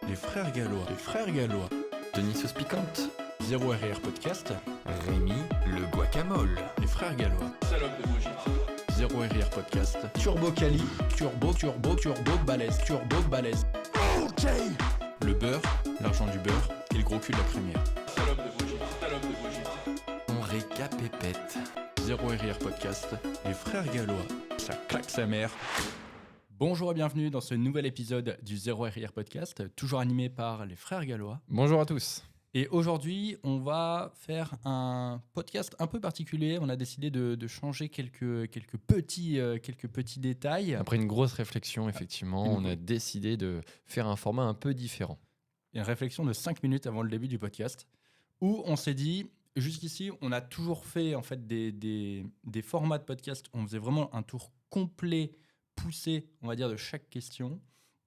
Les frères Gallois. Denis Sauce Piquante. Zéro RR Podcast. Rémi le Guacamole. Les frères Gallois. Salope de Brigitte. Zéro RR Podcast. Turbo Cali. Turbo balèze. Le beurre, l'argent du beurre et le gros cul de la crémière. Salope de Brigitte. On récapépète. Zéro RR Podcast. Les frères Gallois. Ça claque sa mère. Bonjour et bienvenue dans ce nouvel épisode du Zéro RR Podcast, toujours animé par les frères Gallois. Bonjour à tous. Et aujourd'hui, on va faire un podcast un peu particulier. On a décidé de changer quelques petits détails. Après une grosse réflexion, effectivement, on a décidé de faire un format un peu différent. Une réflexion de 5 minutes avant le début du podcast, où on s'est dit, jusqu'ici, on a toujours fait en fait des formats de podcast. On faisait vraiment un tour complet, poussé, on va dire, de chaque question.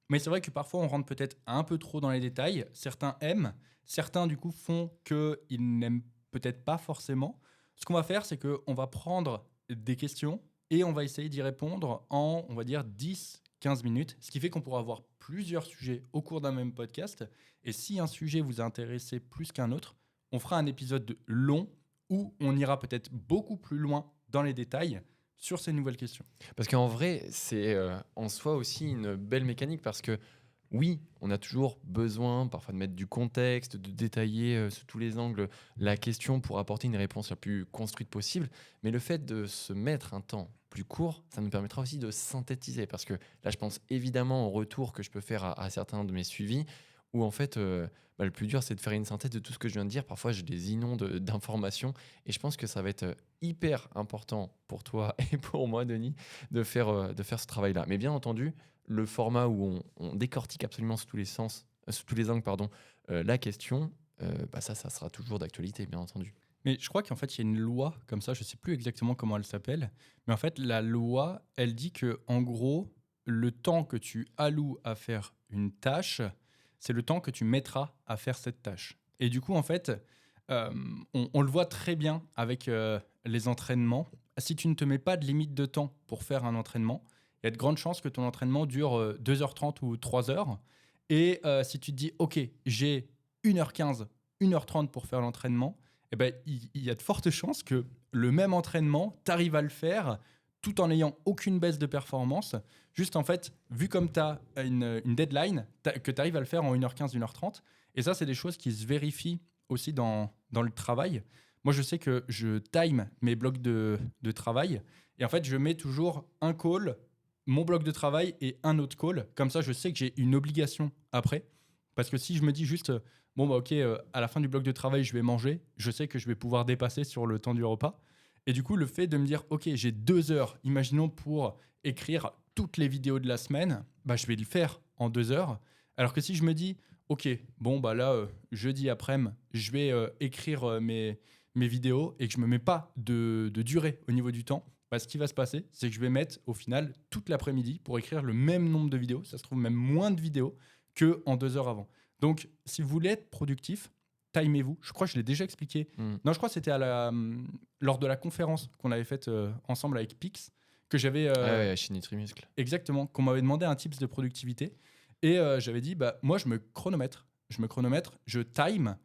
Mais c'est vrai que parfois, on rentre peut-être un peu trop dans les détails. Certains aiment, certains, du coup, font qu'ils n'aiment peut-être pas forcément. Ce qu'on va faire, c'est qu'on va prendre des questions et on va essayer d'y répondre en, on va dire, 10-15 minutes. Ce qui fait qu'on pourra avoir plusieurs sujets au cours d'un même podcast. Et si un sujet vous a intéressé plus qu'un autre, on fera un épisode long où on ira peut-être beaucoup plus loin dans les détails sur ces nouvelles questions. Parce qu'en vrai, c'est en soi aussi une belle mécanique parce que oui, on a toujours besoin parfois de mettre du contexte, de détailler sous tous les angles la question pour apporter une réponse la plus construite possible. Mais le fait de se mettre un temps plus court, ça nous permettra aussi de synthétiser. Parce que là, je pense évidemment au retour que je peux faire à certains de mes suivis où en fait, le plus dur, c'est de faire une synthèse de tout ce que je viens de dire. Parfois, je les inonde d'informations et je pense que ça va être hyper important pour toi et pour moi, Denis, de faire ce travail-là. Mais bien entendu, le format où on décortique absolument sous tous les angles, la question, ça sera toujours d'actualité, bien entendu. Mais je crois qu'en fait, il y a une loi comme ça, je ne sais plus exactement comment elle s'appelle, mais en fait, la loi, elle dit que en gros, le temps que tu alloues à faire une tâche, c'est le temps que tu mettras à faire cette tâche. Et du coup, en fait, on le voit très bien avec les entraînements. Si tu ne te mets pas de limite de temps pour faire un entraînement, il y a de grandes chances que ton entraînement dure 2h30 ou 3h. Et si tu te dis, OK, j'ai 1h15, 1h30 pour faire l'entraînement, eh ben, il y a de fortes chances que le même entraînement, tu arrives à le faire tout en n'ayant aucune baisse de performance. Juste en fait, vu comme tu as une deadline, que tu arrives à le faire en 1h15, 1h30. Et ça, c'est des choses qui se vérifient aussi dans le travail. Moi, je sais que je time mes blocs de travail. Et en fait, je mets toujours un call, mon bloc de travail et un autre call. Comme ça, je sais que j'ai une obligation après. Parce que si je me dis juste, OK, à la fin du bloc de travail, je vais manger, je sais que je vais pouvoir dépasser sur le temps du repas. Et du coup, le fait de me dire, OK, j'ai 2 heures, imaginons, pour écrire toutes les vidéos de la semaine, je vais le faire en 2 heures. Alors que si je me dis, OK, jeudi après-midi, je vais écrire mes vidéos et que je ne me mets pas de durée au niveau du temps, ce qui va se passer, c'est que je vais mettre au final toute l'après-midi pour écrire le même nombre de vidéos. Ça se trouve même moins de vidéos qu'en 2 heures avant. Donc, si vous voulez être productif, timez-vous. Je crois que je l'ai déjà expliqué. Non, je crois que c'était lors de la conférence qu'on avait faite ensemble avec Pix, que j'avais... chez Nutrimuscle. Exactement, qu'on m'avait demandé un tips de productivité. Et j'avais dit, moi, je me chronomètre, je time,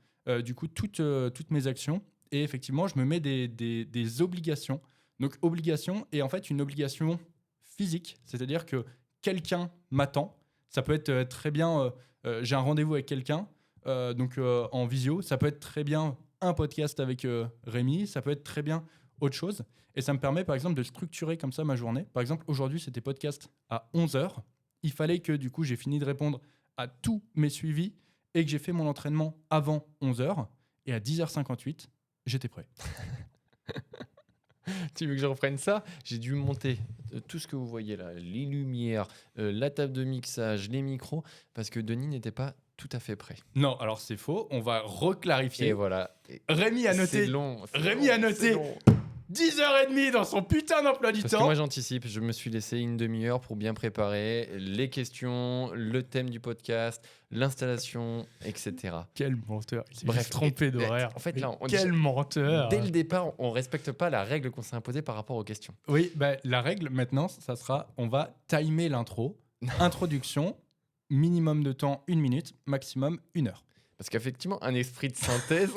du coup, toutes mes actions. Et effectivement, je me mets des obligations. Donc, obligation, et en fait, une obligation physique, c'est-à-dire que quelqu'un m'attend. Ça peut être très bien, j'ai un rendez-vous avec quelqu'un, en visio, ça peut être très bien un podcast avec Rémi, ça peut être très bien autre chose. Et ça me permet, par exemple, de structurer comme ça ma journée. Par exemple, aujourd'hui, c'était podcast à 11h. Il fallait que, du coup, j'ai fini de répondre à tous mes suivis et que j'ai fait mon entraînement avant 11h. Et à 10h58, j'étais prêt. Tu veux que je reprenne ça ? J'ai dû monter tout ce que vous voyez là, les lumières, la table de mixage, les micros, parce que Denis n'était pas tout à fait prêt. Non, alors c'est faux, on va reclarifier. Et voilà. Rémi a noté, C'est long. 10h30 dans son putain d'emploi du Parce temps. que moi j'anticipe, je me suis laissé une demi-heure pour bien préparer les questions, le thème du podcast, l'installation, etc. Quel menteur, il s'est Bref, juste trompé d'horaire. En fait, là, Quel menteur. Dès le départ, on respecte pas la règle qu'on s'est imposée par rapport aux questions. Oui, la règle maintenant, ça sera, on va timer l'intro, introduction, minimum de temps 1 minute, maximum 1 heure. Parce qu'effectivement, un esprit de synthèse,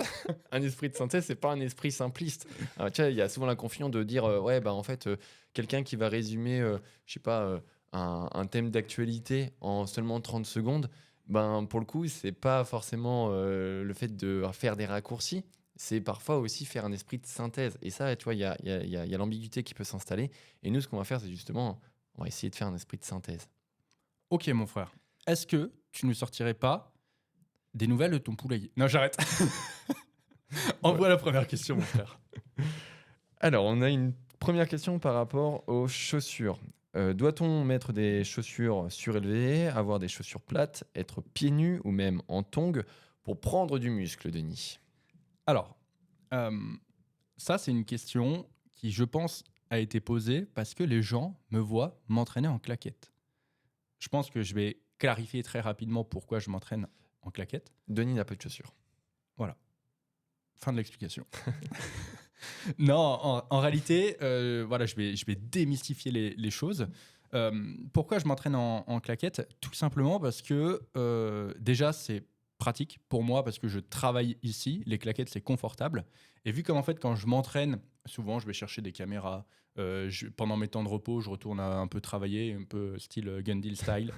c'est pas un esprit simpliste. Alors, tu vois, il y a souvent la confusion de dire, ouais, bah en fait, quelqu'un qui va résumer, je sais pas, un thème d'actualité en seulement 30 secondes, ben pour le coup, c'est pas forcément le fait de faire des raccourcis. C'est parfois aussi faire un esprit de synthèse. Et ça, tu vois, il y a l'ambiguïté qui peut s'installer. Et nous, ce qu'on va faire, c'est justement, on va essayer de faire un esprit de synthèse. Ok, mon frère. Est-ce que tu ne sortirais pas des nouvelles de ton poulailler? Non, j'arrête. Envoie la première question, mon frère. Alors, on a une première question par rapport aux chaussures. Doit-on mettre des chaussures surélevées, avoir des chaussures plates, être pieds nus ou même en tongs pour prendre du muscle, Denis? Alors, euh, ça, c'est une question qui, je pense, a été posée parce que les gens me voient m'entraîner en claquettes. Je pense que je vais clarifier très rapidement pourquoi je m'entraîne en claquettes. Denis n'a pas de chaussures. Voilà. Fin de l'explication. Non, en réalité, voilà, je vais démystifier les choses. Pourquoi je m'entraîne en claquettes? Tout simplement parce que déjà, c'est pratique pour moi parce que je travaille ici. Les claquettes, c'est confortable. Et vu comme en fait, quand je m'entraîne, souvent, je vais chercher des caméras. Pendant mes temps de repos, je retourne à un peu travailler, un peu style Gundil style.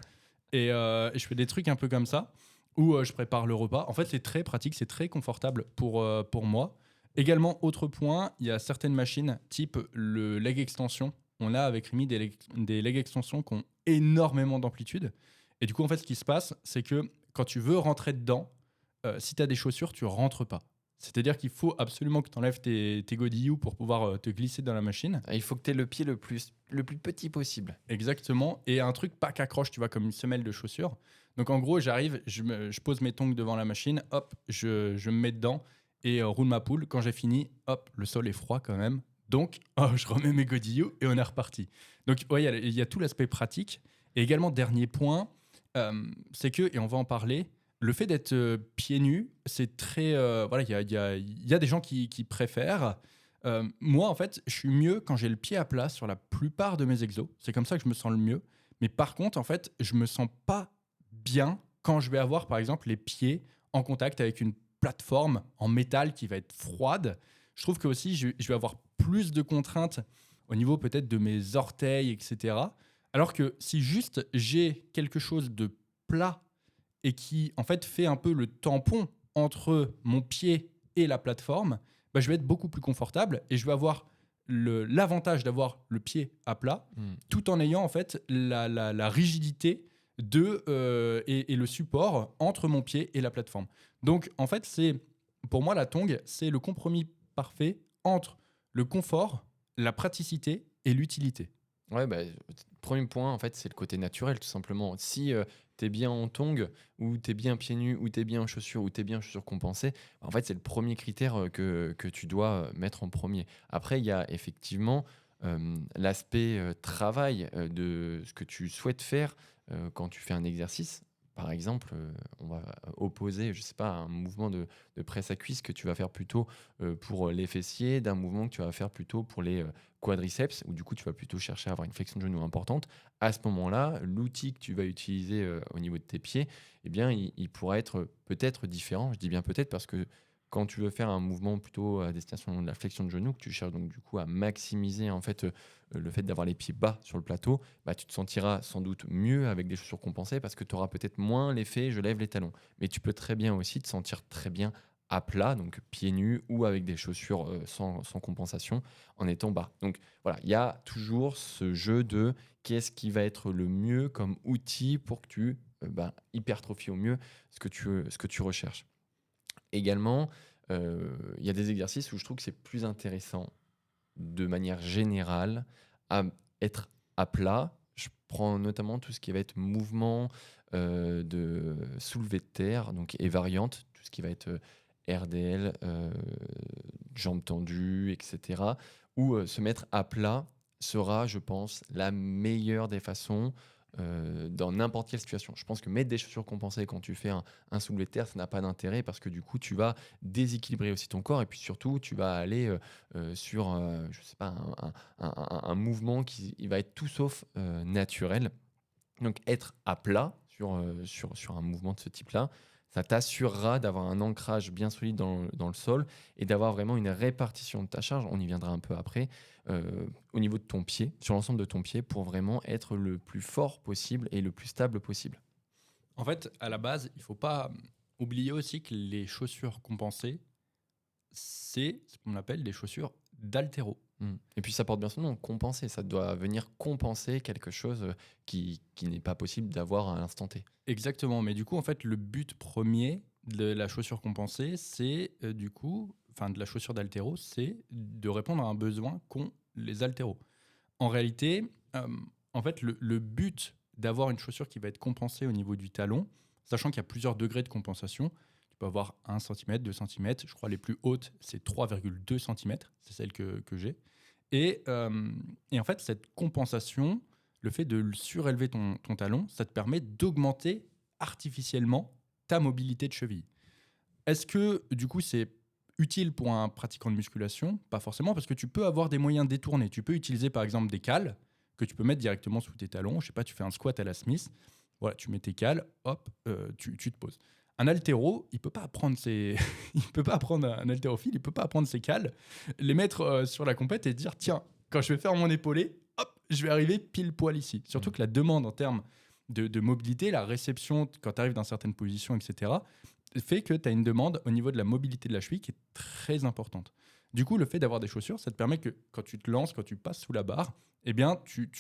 Et je fais des trucs un peu comme ça, où je prépare le repas. En fait, c'est très pratique, c'est très confortable pour moi. Également, autre point, il y a certaines machines, type le leg extension. On a avec Rémi des leg extensions qui ont énormément d'amplitude. Et du coup, en fait, ce qui se passe, c'est que quand tu veux rentrer dedans, si tu as des chaussures, tu rentres pas. C'est-à-dire qu'il faut absolument que tu enlèves tes godilloux pour pouvoir te glisser dans la machine. Il faut que tu aies le pied le plus petit possible. Exactement. Et un truc pas qu'accroche, tu vois, comme une semelle de chaussure. Donc en gros, j'arrive, je pose mes tongs devant la machine, hop, je me mets dedans et roule ma poule. Quand j'ai fini, hop, le sol est froid quand même. Donc, je remets mes godillots et on est reparti. Donc, ouais, il y a tout l'aspect pratique. Et également, dernier point, c'est que, et on va en parler, le fait d'être pieds nus, c'est très. Voilà, il y a des gens qui préfèrent. Moi, en fait, je suis mieux quand j'ai le pied à plat sur la plupart de mes exos. C'est comme ça que je me sens le mieux. Mais par contre, en fait, je me sens pas bien quand je vais avoir, par exemple, les pieds en contact avec une plateforme en métal qui va être froide. Je trouve que aussi, je vais avoir plus de contraintes au niveau peut-être de mes orteils, etc. Alors que si juste j'ai quelque chose de plat et qui, en fait, fait un peu le tampon entre mon pied et la plateforme, bah, je vais être beaucoup plus confortable et je vais avoir l'avantage d'avoir le pied à plat tout en ayant en fait la rigidité et le support entre mon pied et la plateforme. Donc en fait, pour moi la tongue, c'est le compromis parfait entre le confort, la praticité et l'utilité. Ouais, bah, premier point, en fait, c'est le côté naturel, tout simplement. Si tu es bien en tongs, ou tu es bien pieds nus, ou tu es bien en chaussures, ou tu es bien en chaussures compensées, en fait, c'est le premier critère que tu dois mettre en premier. Après, il y a effectivement l'aspect travail de ce que tu souhaites faire quand tu fais un exercice. Par exemple, on va opposer, je sais pas, un mouvement de presse à cuisse que tu vas faire plutôt pour les fessiers, d'un mouvement que tu vas faire plutôt pour les quadriceps, où du coup tu vas plutôt chercher à avoir une flexion de genou importante. À ce moment-là, l'outil que tu vas utiliser au niveau de tes pieds, eh bien, il pourra être peut-être différent. Je dis bien peut-être parce que quand tu veux faire un mouvement plutôt à destination de la flexion de genou, que tu cherches donc du coup à maximiser en fait le fait d'avoir les pieds bas sur le plateau, bah, tu te sentiras sans doute mieux avec des chaussures compensées parce que tu auras peut-être moins l'effet je lève les talons. Mais tu peux très bien aussi te sentir très bien à plat, donc pieds nus ou avec des chaussures sans compensation en étant bas. Donc voilà, il y a toujours ce jeu de qu'est-ce qui va être le mieux comme outil pour que tu hypertrophies au mieux ce que tu recherches. Également, il y a des exercices où je trouve que c'est plus intéressant de manière générale à être à plat. Je prends notamment tout ce qui va être mouvement de soulevé de terre, donc et variante, tout ce qui va être RDL, jambes tendues, etc. Où se mettre à plat sera, je pense, la meilleure des façons dans n'importe quelle situation. Je pense que mettre des chaussures compensées quand tu fais un soulevé de terre, ça n'a pas d'intérêt parce que du coup, tu vas déséquilibrer aussi ton corps et puis surtout, tu vas aller sur, je sais pas, un mouvement qui il va être tout sauf naturel. Donc être à plat sur un mouvement de ce type-là, ça t'assurera d'avoir un ancrage bien solide dans le sol et d'avoir vraiment une répartition de ta charge, on y viendra un peu après, au niveau de ton pied, sur l'ensemble de ton pied, pour vraiment être le plus fort possible et le plus stable possible. En fait, à la base, il faut pas oublier aussi que les chaussures compensées, c'est ce qu'on appelle des chaussures d'haltéro. Et puis ça porte bien son nom, compenser. Ça doit venir compenser quelque chose qui n'est pas possible d'avoir à l'instant T. Exactement, mais du coup, en fait, le but premier de la chaussure compensée, c'est de la chaussure d'haltéro, c'est de répondre à un besoin qu'ont les haltéros. En réalité, en fait, le but d'avoir une chaussure qui va être compensée au niveau du talon, sachant qu'il y a plusieurs degrés de compensation, tu peux avoir 1 cm, 2 cm, je crois les plus hautes, c'est 3,2 cm, c'est celle que j'ai. Et en fait, cette compensation, le fait de surélever ton talon, ça te permet d'augmenter artificiellement ta mobilité de cheville. Est-ce que, du coup, c'est utile pour un pratiquant de musculation? Pas forcément, parce que tu peux avoir des moyens détournés. Tu peux utiliser, par exemple, des cales que tu peux mettre directement sous tes talons. Je sais pas, tu fais un squat à la Smith. Voilà, tu mets tes cales, hop, tu te poses. Un haltéro, il peut pas apprendre il peut pas apprendre un haltérophile, il peut pas apprendre ses cales, les mettre sur la compète et dire tiens, quand je vais faire mon épaulé, hop, je vais arriver pile poil ici. Surtout que la demande en termes de mobilité, la réception quand tu arrives dans certaines positions, etc., fait que tu as une demande au niveau de la mobilité de la cheville qui est très importante. Du coup, le fait d'avoir des chaussures, ça te permet que quand tu te lances, quand tu passes sous la barre, eh bien, tu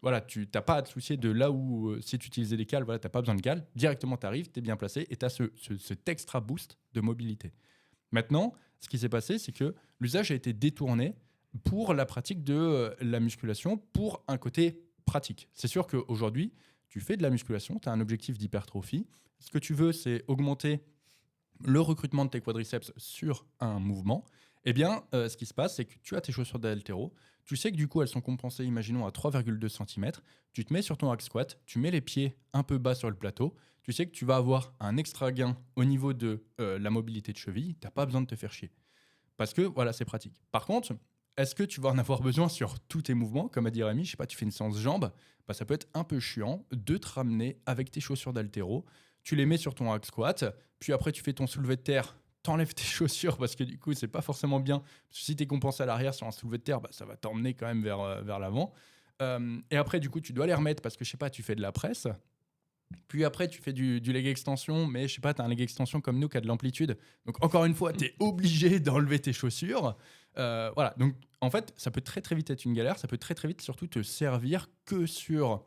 n'as pas à te soucier de là où, si tu utilisais des cales, voilà, tu n'as pas besoin de cales. Directement, tu arrives, tu es bien placé et tu as cet extra boost de mobilité. Maintenant, ce qui s'est passé, c'est que l'usage a été détourné pour la pratique de la musculation, pour un côté pratique. C'est sûr qu'aujourd'hui, tu fais de la musculation, tu as un objectif d'hypertrophie. Ce que tu veux, c'est augmenter le recrutement de tes quadriceps sur un mouvement. Eh bien, ce qui se passe, c'est que tu as tes chaussures d'haltéro. Tu sais que du coup, elles sont compensées, imaginons, à 3,2 cm. Tu te mets sur ton hack squat, tu mets les pieds un peu bas sur le plateau. Tu sais que tu vas avoir un extra gain au niveau de la mobilité de cheville. Tu n'as pas besoin de te faire chier. Parce que, voilà, c'est pratique. Par contre, est-ce que tu vas en avoir besoin sur tous tes mouvements? Comme a dit Rémi, je sais pas, tu fais une séance jambes, bah, ça peut être un peu chiant de te ramener avec tes chaussures d'haltéro. Tu les mets sur ton hack squat, puis après, tu fais ton soulevé de terre. T'enlèves tes chaussures parce que du coup, c'est pas forcément bien. Parce que si tu es compensé à l'arrière sur un soulevé de terre, bah, ça va t'emmener quand même vers l'avant. Et après, du coup, tu dois les remettre parce que je sais pas, tu fais de la presse. Puis après, tu fais du leg extension, mais je sais pas, tu as un leg extension comme nous qui a de l'amplitude. Donc, encore une fois, tu es obligé d'enlever tes chaussures. Voilà. Donc, en fait, ça peut très, très vite être une galère. Ça peut très, très vite surtout te servir que sur,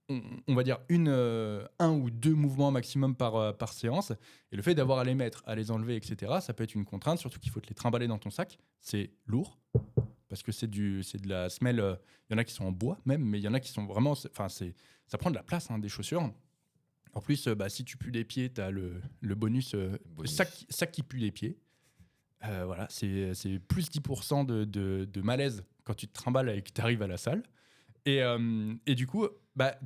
on va dire, un ou deux mouvements maximum par séance. Et le fait d'avoir à les mettre, à les enlever, etc., ça peut être une contrainte, surtout qu'il faut te les trimballer dans ton sac. C'est lourd. Parce que c'est de la semelle. Il y en a qui sont en bois même, mais il y en a qui sont vraiment. Enfin, ça prend de la place, hein, des chaussures. En plus, si tu pues des pieds, tu as le bonus, sac qui pue des pieds. Voilà, c'est plus 10% de malaise quand tu te trimbales et que tu arrives à la salle. Et du coup,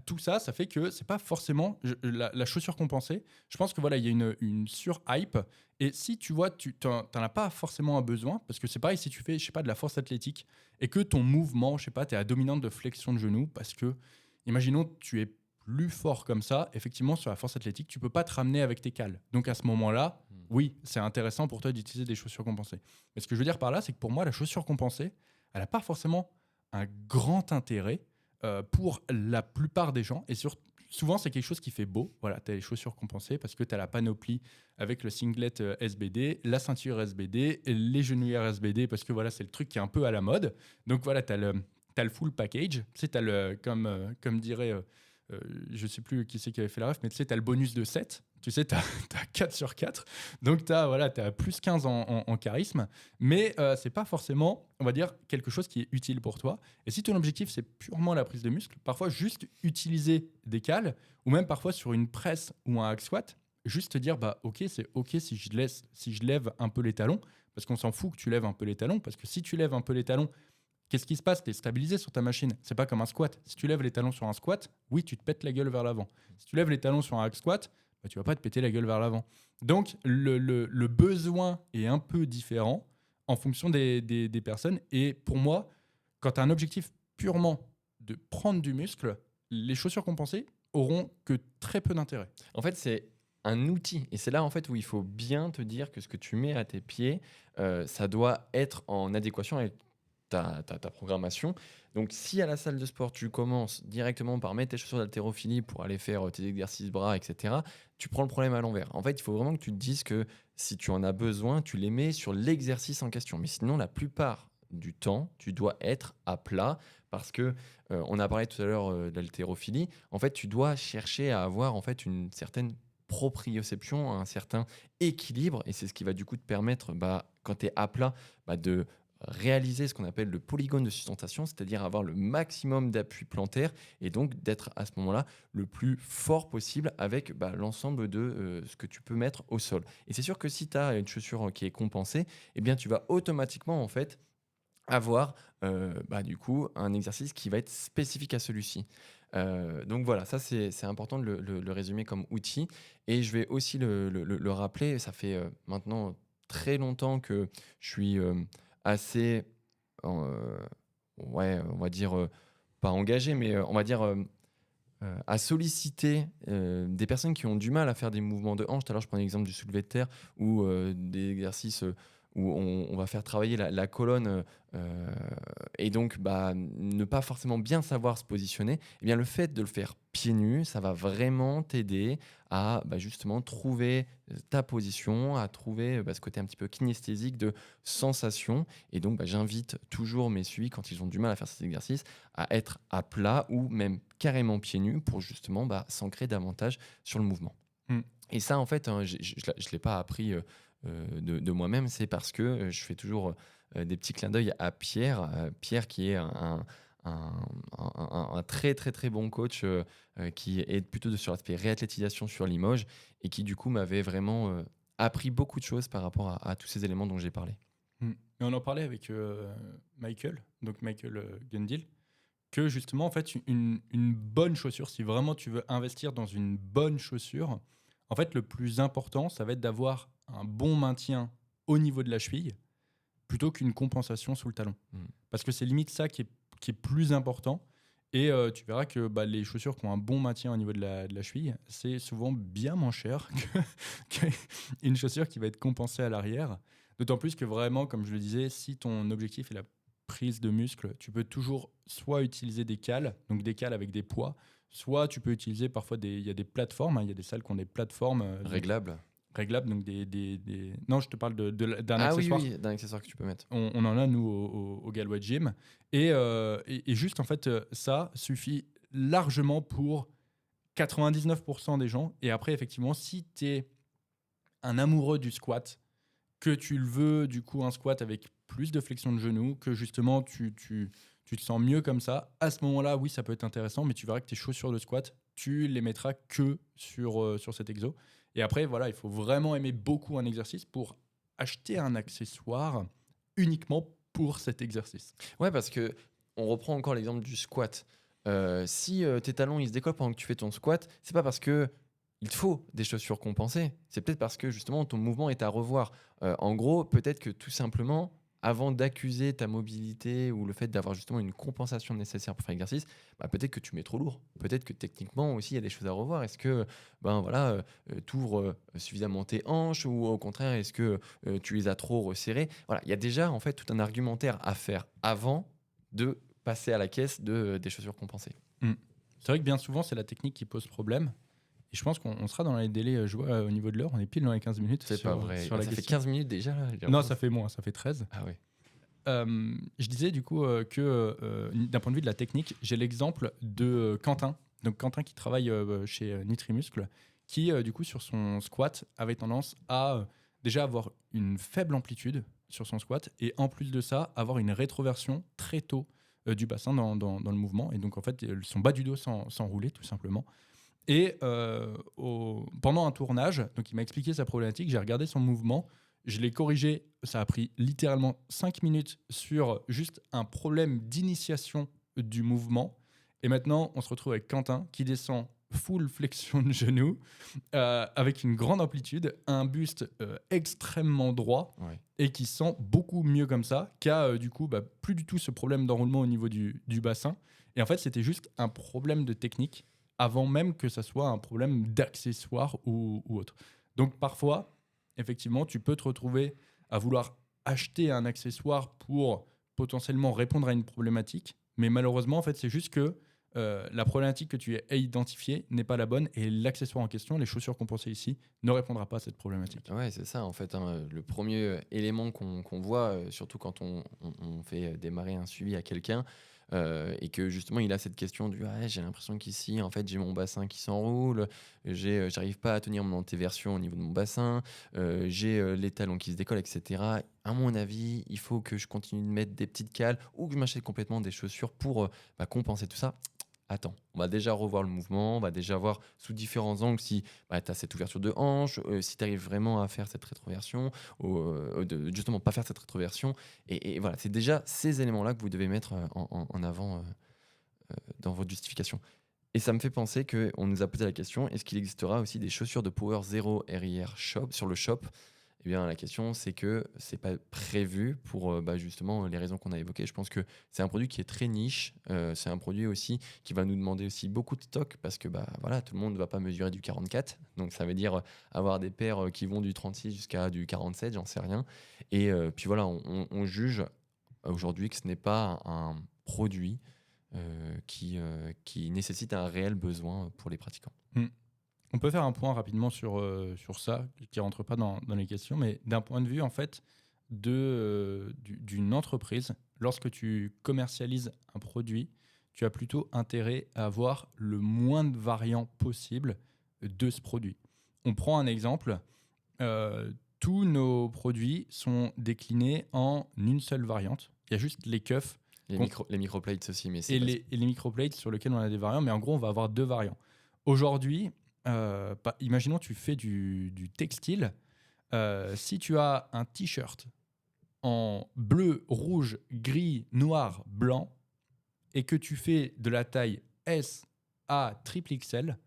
tout ça, ça fait que c'est pas forcément la chaussure compensée. Je pense que voilà, il y a une sur-hype. Et si tu vois, tu n'en as pas forcément un besoin, parce que c'est pareil si tu fais, je sais pas, de la force athlétique et que ton mouvement, je sais pas, tu es à dominante de flexion de genou, parce que, imaginons, tu es plus fort comme ça, effectivement, sur la force athlétique, tu peux pas te ramener avec tes cales. Donc à ce moment-là, oui, c'est intéressant pour toi d'utiliser des chaussures compensées. Mais ce que je veux dire par là, c'est que pour moi, la chaussure compensée, elle n'a pas forcément un grand intérêt pour la plupart des gens. Et souvent, c'est quelque chose qui fait beau. Voilà, tu as les chaussures compensées parce que tu as la panoplie avec le singlet SBD, la ceinture SBD, les genouillères SBD, parce que voilà, c'est le truc qui est un peu à la mode. Donc voilà, tu as le full package. Tu sais, tu as comme dirait... je sais plus qui c'est qui avait fait la ref, mais tu sais, tu as le bonus de 7. Tu sais, tu as 4 sur 4. Donc, tu as plus 15 en charisme. Mais c'est pas forcément, on va dire, quelque chose qui est utile pour toi. Et si ton objectif, c'est purement la prise de muscle, parfois juste utiliser des cales, ou même parfois sur une presse ou un hack squat, juste te dire, ok, c'est ok si je lève un peu les talons, parce qu'on s'en fout que tu lèves un peu les talons, parce que si tu lèves un peu les talons, qu'est-ce qui se passe? Tu es stabilisé sur ta machine. C'est pas comme un squat. Si tu lèves les talons sur un squat, oui, tu te pètes la gueule vers l'avant. Si tu lèves les talons sur un hack squat, tu vas pas te péter la gueule vers l'avant. Donc, le besoin est un peu différent en fonction des personnes. Et pour moi, quand tu as un objectif purement de prendre du muscle, les chaussures compensées, auront que très peu d'intérêt. En fait, c'est un outil. Et c'est là, en fait, où il faut bien te dire que ce que tu mets à tes pieds, ça doit être en adéquation avec ta programmation. Donc, si à la salle de sport, tu commences directement par mettre tes chaussures d'haltérophilie pour aller faire tes exercices bras, etc., tu prends le problème à l'envers. En fait, il faut vraiment que tu te dises que si tu en as besoin, tu les mets sur l'exercice en question. Mais sinon, la plupart du temps, tu dois être à plat parce que on a parlé tout à l'heure d'haltérophilie. En fait, tu dois chercher à avoir en fait une certaine proprioception, un certain équilibre, et c'est ce qui va du coup te permettre, quand tu es à plat, de réaliser ce qu'on appelle le polygone de sustentation, c'est-à-dire avoir le maximum d'appui plantaire et donc d'être à ce moment-là le plus fort possible avec l'ensemble de ce que tu peux mettre au sol. Et c'est sûr que si tu as une chaussure qui est compensée, eh bien tu vas automatiquement en fait avoir du coup un exercice qui va être spécifique à celui-ci. Donc voilà, ça c'est important de le résumer comme outil. Et je vais aussi le rappeler, ça fait maintenant très longtemps que je suis assez, ouais, on va dire, pas engagé, mais on va dire à solliciter des personnes qui ont du mal à faire des mouvements de hanche. Tout à l'heure, je prends l'exemple du soulevé de terre ou des exercices où on va faire travailler la colonne et donc ne pas forcément bien savoir se positionner. Eh bien, le fait de le faire pieds nus, ça va vraiment t'aider à justement trouver ta position, à trouver ce côté un petit peu kinesthésique de sensation. Et donc, j'invite toujours mes suivis, quand ils ont du mal à faire cet exercice, à être à plat ou même carrément pieds nus pour justement s'ancrer davantage sur le mouvement. Mm. Et ça, en fait, je ne l'ai pas appris de moi-même, c'est parce que je fais toujours des petits clins d'œil à Pierre. Pierre qui est un très très très bon coach qui est plutôt sur l'aspect réathlétisation sur Limoges et qui du coup m'avait vraiment appris beaucoup de choses par rapport à tous ces éléments dont j'ai parlé. Et on en parlait avec Michael Gundil, que justement, en fait, une bonne chaussure, si vraiment tu veux investir dans une bonne chaussure, en fait, le plus important, ça va être d'avoir un bon maintien au niveau de la cheville plutôt qu'une compensation sous le talon. Parce que c'est limite ça qui est plus important. Et tu verras que les chaussures qui ont un bon maintien au niveau de la cheville, c'est souvent bien moins cher qu'une chaussure qui va être compensée à l'arrière. D'autant plus que vraiment, comme je le disais, si ton objectif est la prise de muscle, tu peux toujours soit utiliser des cales, donc des cales avec des poids, soit tu peux utiliser parfois il y a des plateformes, il y a des salles qui ont des plateformes Réglables. réglables, donc Non, je te parle d'un Ah oui, accessoire. oui, d'un accessoire que tu peux mettre. On en a, nous, au Galway Gym. Et juste, en fait, ça suffit largement pour 99% des gens. Et après, effectivement, si tu es un amoureux du squat, que tu le veux, du coup, un squat avec plus de flexion de genoux, que justement, tu te sens mieux comme ça, à ce moment-là, oui, ça peut être intéressant, mais tu verras que tes chaussures de squat, tu les mettras que sur cet exo. Et après, voilà, il faut vraiment aimer beaucoup un exercice pour acheter un accessoire uniquement pour cet exercice. Ouais, parce que on reprend encore l'exemple du squat. Si tes talons ils se décollent pendant que tu fais ton squat, c'est pas parce que il te faut des chaussures compensées. C'est peut-être parce que justement ton mouvement est à revoir. En gros, peut-être que tout simplement, avant d'accuser ta mobilité ou le fait d'avoir justement une compensation nécessaire pour faire l'exercice, peut-être que tu mets trop lourd. Peut-être que techniquement aussi il y a des choses à revoir. Est-ce que tu ouvres suffisamment tes hanches ou au contraire est-ce que tu les as trop resserrées? Voilà, il y a déjà en fait tout un argumentaire à faire avant de passer à la caisse des chaussures compensées. C'est vrai que bien souvent, c'est la technique qui pose problème. Et je pense qu'on sera dans les délais, je vois au niveau de l'heure, on est pile dans les 15 minutes. C'est pas vrai. Sur la Ça fait question. 15 minutes déjà là, Non, ça fait moins, ça fait 13. Ah oui. Je disais du coup que d'un point de vue de la technique, j'ai l'exemple de Quentin. Donc Quentin qui travaille chez Nutrimuscle, qui du coup sur son squat avait tendance à déjà avoir une faible amplitude sur son squat et en plus de ça avoir une rétroversion très tôt du bassin dans le mouvement et donc en fait son bas du dos s'enroulait tout simplement. Et pendant un tournage, donc il m'a expliqué sa problématique, j'ai regardé son mouvement, je l'ai corrigé, ça a pris littéralement 5 minutes sur juste un problème d'initiation du mouvement. Et maintenant, on se retrouve avec Quentin qui descend full flexion de genou, avec une grande amplitude, un buste extrêmement droit et qui sent beaucoup mieux comme ça, qu'a du coup plus du tout ce problème d'enroulement au niveau du bassin. Et en fait, c'était juste un problème de technique. avant même que ça soit un problème d'accessoire ou autre. Donc parfois, effectivement, tu peux te retrouver à vouloir acheter un accessoire pour potentiellement répondre à une problématique, mais malheureusement, en fait, c'est juste que la problématique que tu as identifiée n'est pas la bonne et l'accessoire en question, les chaussures qu'on pensait ici, ne répondra pas à cette problématique. Ouais, c'est ça en fait, hein. Le premier élément qu'on voit, surtout quand on fait démarrer un suivi à quelqu'un, et que justement il a cette question du «Ah, j'ai l'impression qu'ici, en fait, j'ai mon bassin qui s'enroule, j'arrive pas à tenir mon antéversion au niveau de mon bassin, j'ai les talons qui se décollent, et cetera». À mon avis, il faut que je continue de mettre des petites cales ou que je m'achète complètement des chaussures pour compenser tout ça. Attends, on va déjà revoir le mouvement, on va déjà voir sous différents angles si tu as cette ouverture de hanche, si tu arrives vraiment à faire cette rétroversion, ou justement pas faire cette rétroversion. Et voilà, c'est déjà ces éléments-là que vous devez mettre en avant dans votre justification. Et ça me fait penser qu'on nous a posé la question, est-ce qu'il existera aussi des chaussures de Power Zero RIR Shop, sur le shop? Eh bien, la question, c'est que c'est pas prévu pour justement les raisons qu'on a évoquées. Je pense que c'est un produit qui est très niche. C'est un produit aussi qui va nous demander aussi beaucoup de stock parce que voilà, tout le monde ne va pas mesurer du 44. Donc, ça veut dire avoir des paires qui vont du 36 jusqu'à du 47, j'en sais rien. Et puis voilà, on juge aujourd'hui que ce n'est pas un produit qui nécessite un réel besoin pour les pratiquants. On peut faire un point rapidement sur ça, qui ne rentre pas dans les questions, mais d'un point de vue en fait d'une entreprise, lorsque tu commercialises un produit, tu as plutôt intérêt à avoir le moins de variants possible de ce produit. On prend un exemple, tous nos produits sont déclinés en une seule variante. Il y a juste les cuffs Les microplates aussi, mais et les microplates sur lesquels on a des variants, mais en gros, on va avoir 2 variants. Aujourd'hui, imaginons tu fais du textile. Si tu as un t-shirt en bleu, rouge, gris, noir, blanc, et que tu fais de la taille S à triple XL,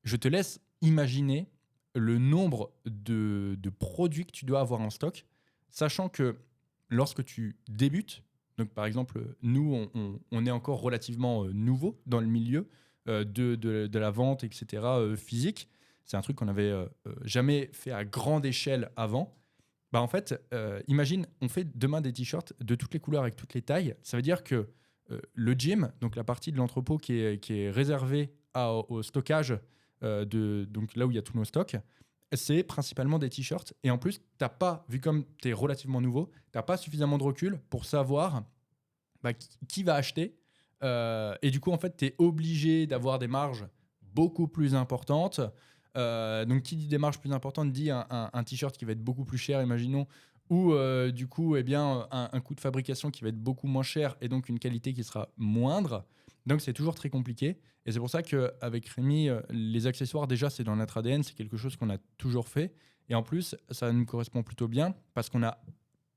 je te laisse imaginer le nombre de produits que tu dois avoir en stock, sachant que lorsque tu débutes, donc par exemple, nous, on est encore relativement nouveau dans le milieu de la vente, etc., physique. C'est un truc qu'on n'avait jamais fait à grande échelle avant. En fait, imagine, on fait demain des t-shirts de toutes les couleurs avec toutes les tailles. Ça veut dire que le gym, donc la partie de l'entrepôt qui est réservée au stockage, donc là où il y a tous nos stocks, c'est principalement des t-shirts. Et en plus, t'as pas, vu comme tu es relativement nouveau, tu n'as pas suffisamment de recul pour savoir qui va acheter. Et du coup, en fait, tu es obligé d'avoir des marges beaucoup plus importantes. Donc, qui dit des marges plus importantes dit un t-shirt qui va être beaucoup plus cher, imaginons, ou du coup, eh bien, un coût de fabrication qui va être beaucoup moins cher et donc une qualité qui sera moindre. Donc, c'est toujours très compliqué. Et c'est pour ça qu'avec Rémi, les accessoires, déjà, c'est dans notre ADN, c'est quelque chose qu'on a toujours fait. Et en plus, ça nous correspond plutôt bien parce qu'on a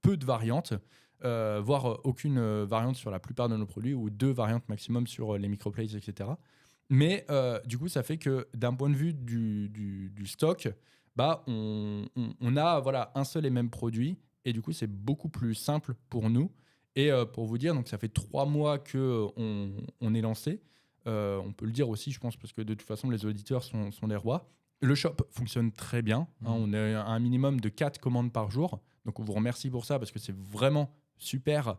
peu de variantes, voire aucune variante sur la plupart de nos produits, ou 2 variantes maximum sur les microplates, etc. Mais du coup, ça fait que d'un point de vue du stock, on a voilà, un seul et même produit. Et du coup, c'est beaucoup plus simple pour nous. Et pour vous dire, donc ça fait 3 mois qu'on est lancé. On peut le dire aussi, je pense, parce que de toute façon, les auditeurs sont les rois. Le shop fonctionne très bien. On est à un minimum de 4 commandes par jour. Donc, on vous remercie pour ça parce que c'est vraiment super.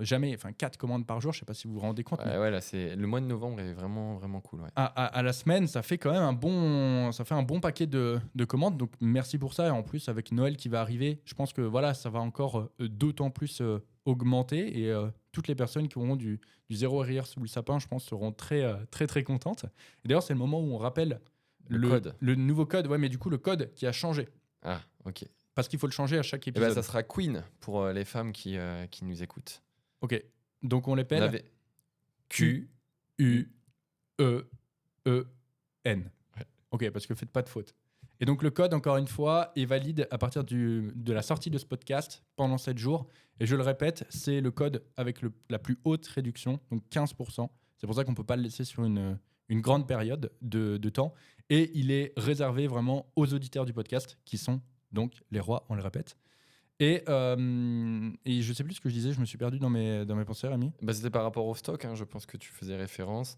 Jamais, 4 commandes par jour, je ne sais pas si vous vous rendez compte. Ouais, là, le mois de novembre est vraiment, vraiment cool. Ouais. À la semaine, ça fait quand même un bon paquet de commandes. Donc, merci pour ça. Et en plus, avec Noël qui va arriver, je pense que voilà, ça va encore d'autant plus augmenter. Et toutes les personnes qui auront du zéro RIR sous le sapin, je pense, seront très, très, très contentes. Et d'ailleurs, c'est le moment où on rappelle le nouveau code. Ouais, mais du coup, le code qui a changé. Ah, ok. Parce qu'il faut le changer à chaque Et épisode. ça sera Queen pour les femmes qui nous écoutent. Ok. Donc, on l'appelle Q-U-E-E-N. Ouais. Ok, parce que faites pas de faute. Et donc, le code, encore une fois, est valide à partir de la sortie de ce podcast pendant 7 jours. Et je le répète, c'est le code avec la plus haute réduction, donc 15%. C'est pour ça qu'on ne peut pas le laisser sur une grande période de temps. Et il est réservé vraiment aux auditeurs du podcast qui sont donc les rois, on le répète. Et je sais plus ce que je disais, je me suis perdu dans mes pensées, Rémi. C'était par rapport au stock, hein, je pense que tu faisais référence.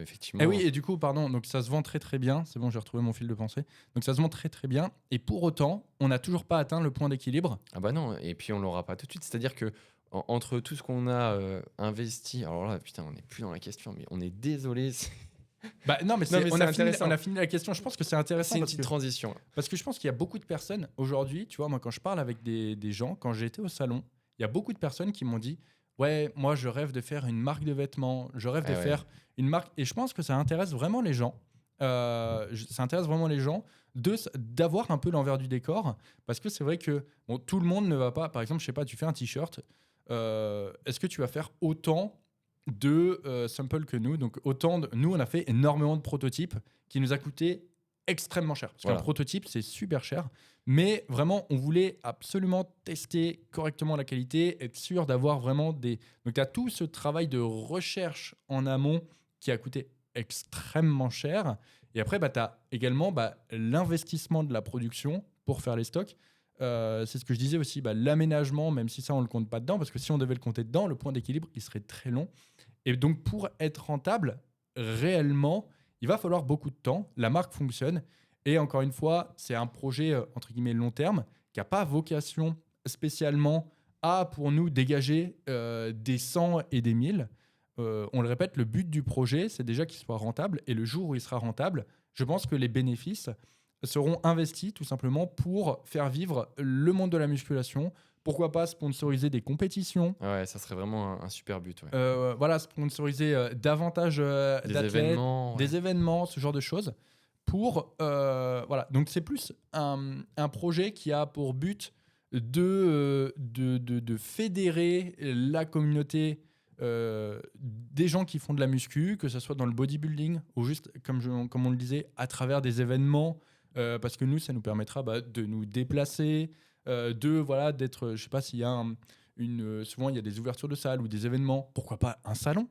Effectivement. Et oui, et du coup, pardon, donc ça se vend très très bien. C'est bon, j'ai retrouvé mon fil de pensée. Donc ça se vend très très bien. Et pour autant, on n'a toujours pas atteint le point d'équilibre. Ah bah non, et puis on l'aura pas tout de suite. C'est-à-dire que entre tout ce qu'on a investi, alors là, putain, on n'est plus dans la question, mais on est désolé. Bah non, mais, Non, mais on, c'est a fini, intéressant. on a fini la question. Je pense que c'est intéressant C'est une parce petite que, transition. parce que je pense qu'il y a beaucoup de personnes aujourd'hui, tu vois, moi quand je parle avec des gens, quand j'étais au salon, il y a beaucoup de personnes qui m'ont dit ouais, moi je rêve de faire une marque de vêtements, je rêve de Ah ouais. faire une marque. Et je pense que ça intéresse vraiment les gens. Ça intéresse vraiment les gens d'avoir un peu l'envers du décor. Parce que c'est vrai que bon, tout le monde ne va pas. Par exemple, je sais pas, tu fais un t-shirt. Est-ce que tu vas faire autant de samples que nous? Donc, nous, on a fait énormément de prototypes qui nous a coûté extrêmement cher. Parce Voilà. qu'un prototype, c'est super cher. Mais vraiment, on voulait absolument tester correctement la qualité, être sûr d'avoir vraiment des. Donc, tu as tout ce travail de recherche en amont qui a coûté extrêmement cher. Et après, tu as également l'investissement de la production pour faire les stocks. C'est ce que je disais aussi, l'aménagement, même si ça, on ne le compte pas dedans, parce que si on devait le compter dedans, le point d'équilibre, il serait très long. Et donc, pour être rentable, réellement, il va falloir beaucoup de temps. La marque fonctionne. Et encore une fois, c'est un projet, entre guillemets, long terme, qui n'a pas vocation spécialement à, pour nous, dégager des 100 et des 1000. On le répète, le but du projet, c'est déjà qu'il soit rentable. Et le jour où il sera rentable, je pense que les bénéfices seront investis tout simplement pour faire vivre le monde de la musculation. Pourquoi pas sponsoriser des compétitions, Ouais, ça serait vraiment un super but. Ouais. voilà, sponsoriser davantage Des d'athlètes, événements. Ouais. des événements, ce genre de choses. Voilà. Donc c'est plus un projet qui a pour but de fédérer la communauté des gens qui font de la muscu, que ce soit dans le bodybuilding ou juste, comme on le disait, à travers des événements, parce que nous, ça nous permettra de nous déplacer, d'être, je sais pas s'il y a souvent il y a des ouvertures de salles ou des événements, pourquoi pas un salon,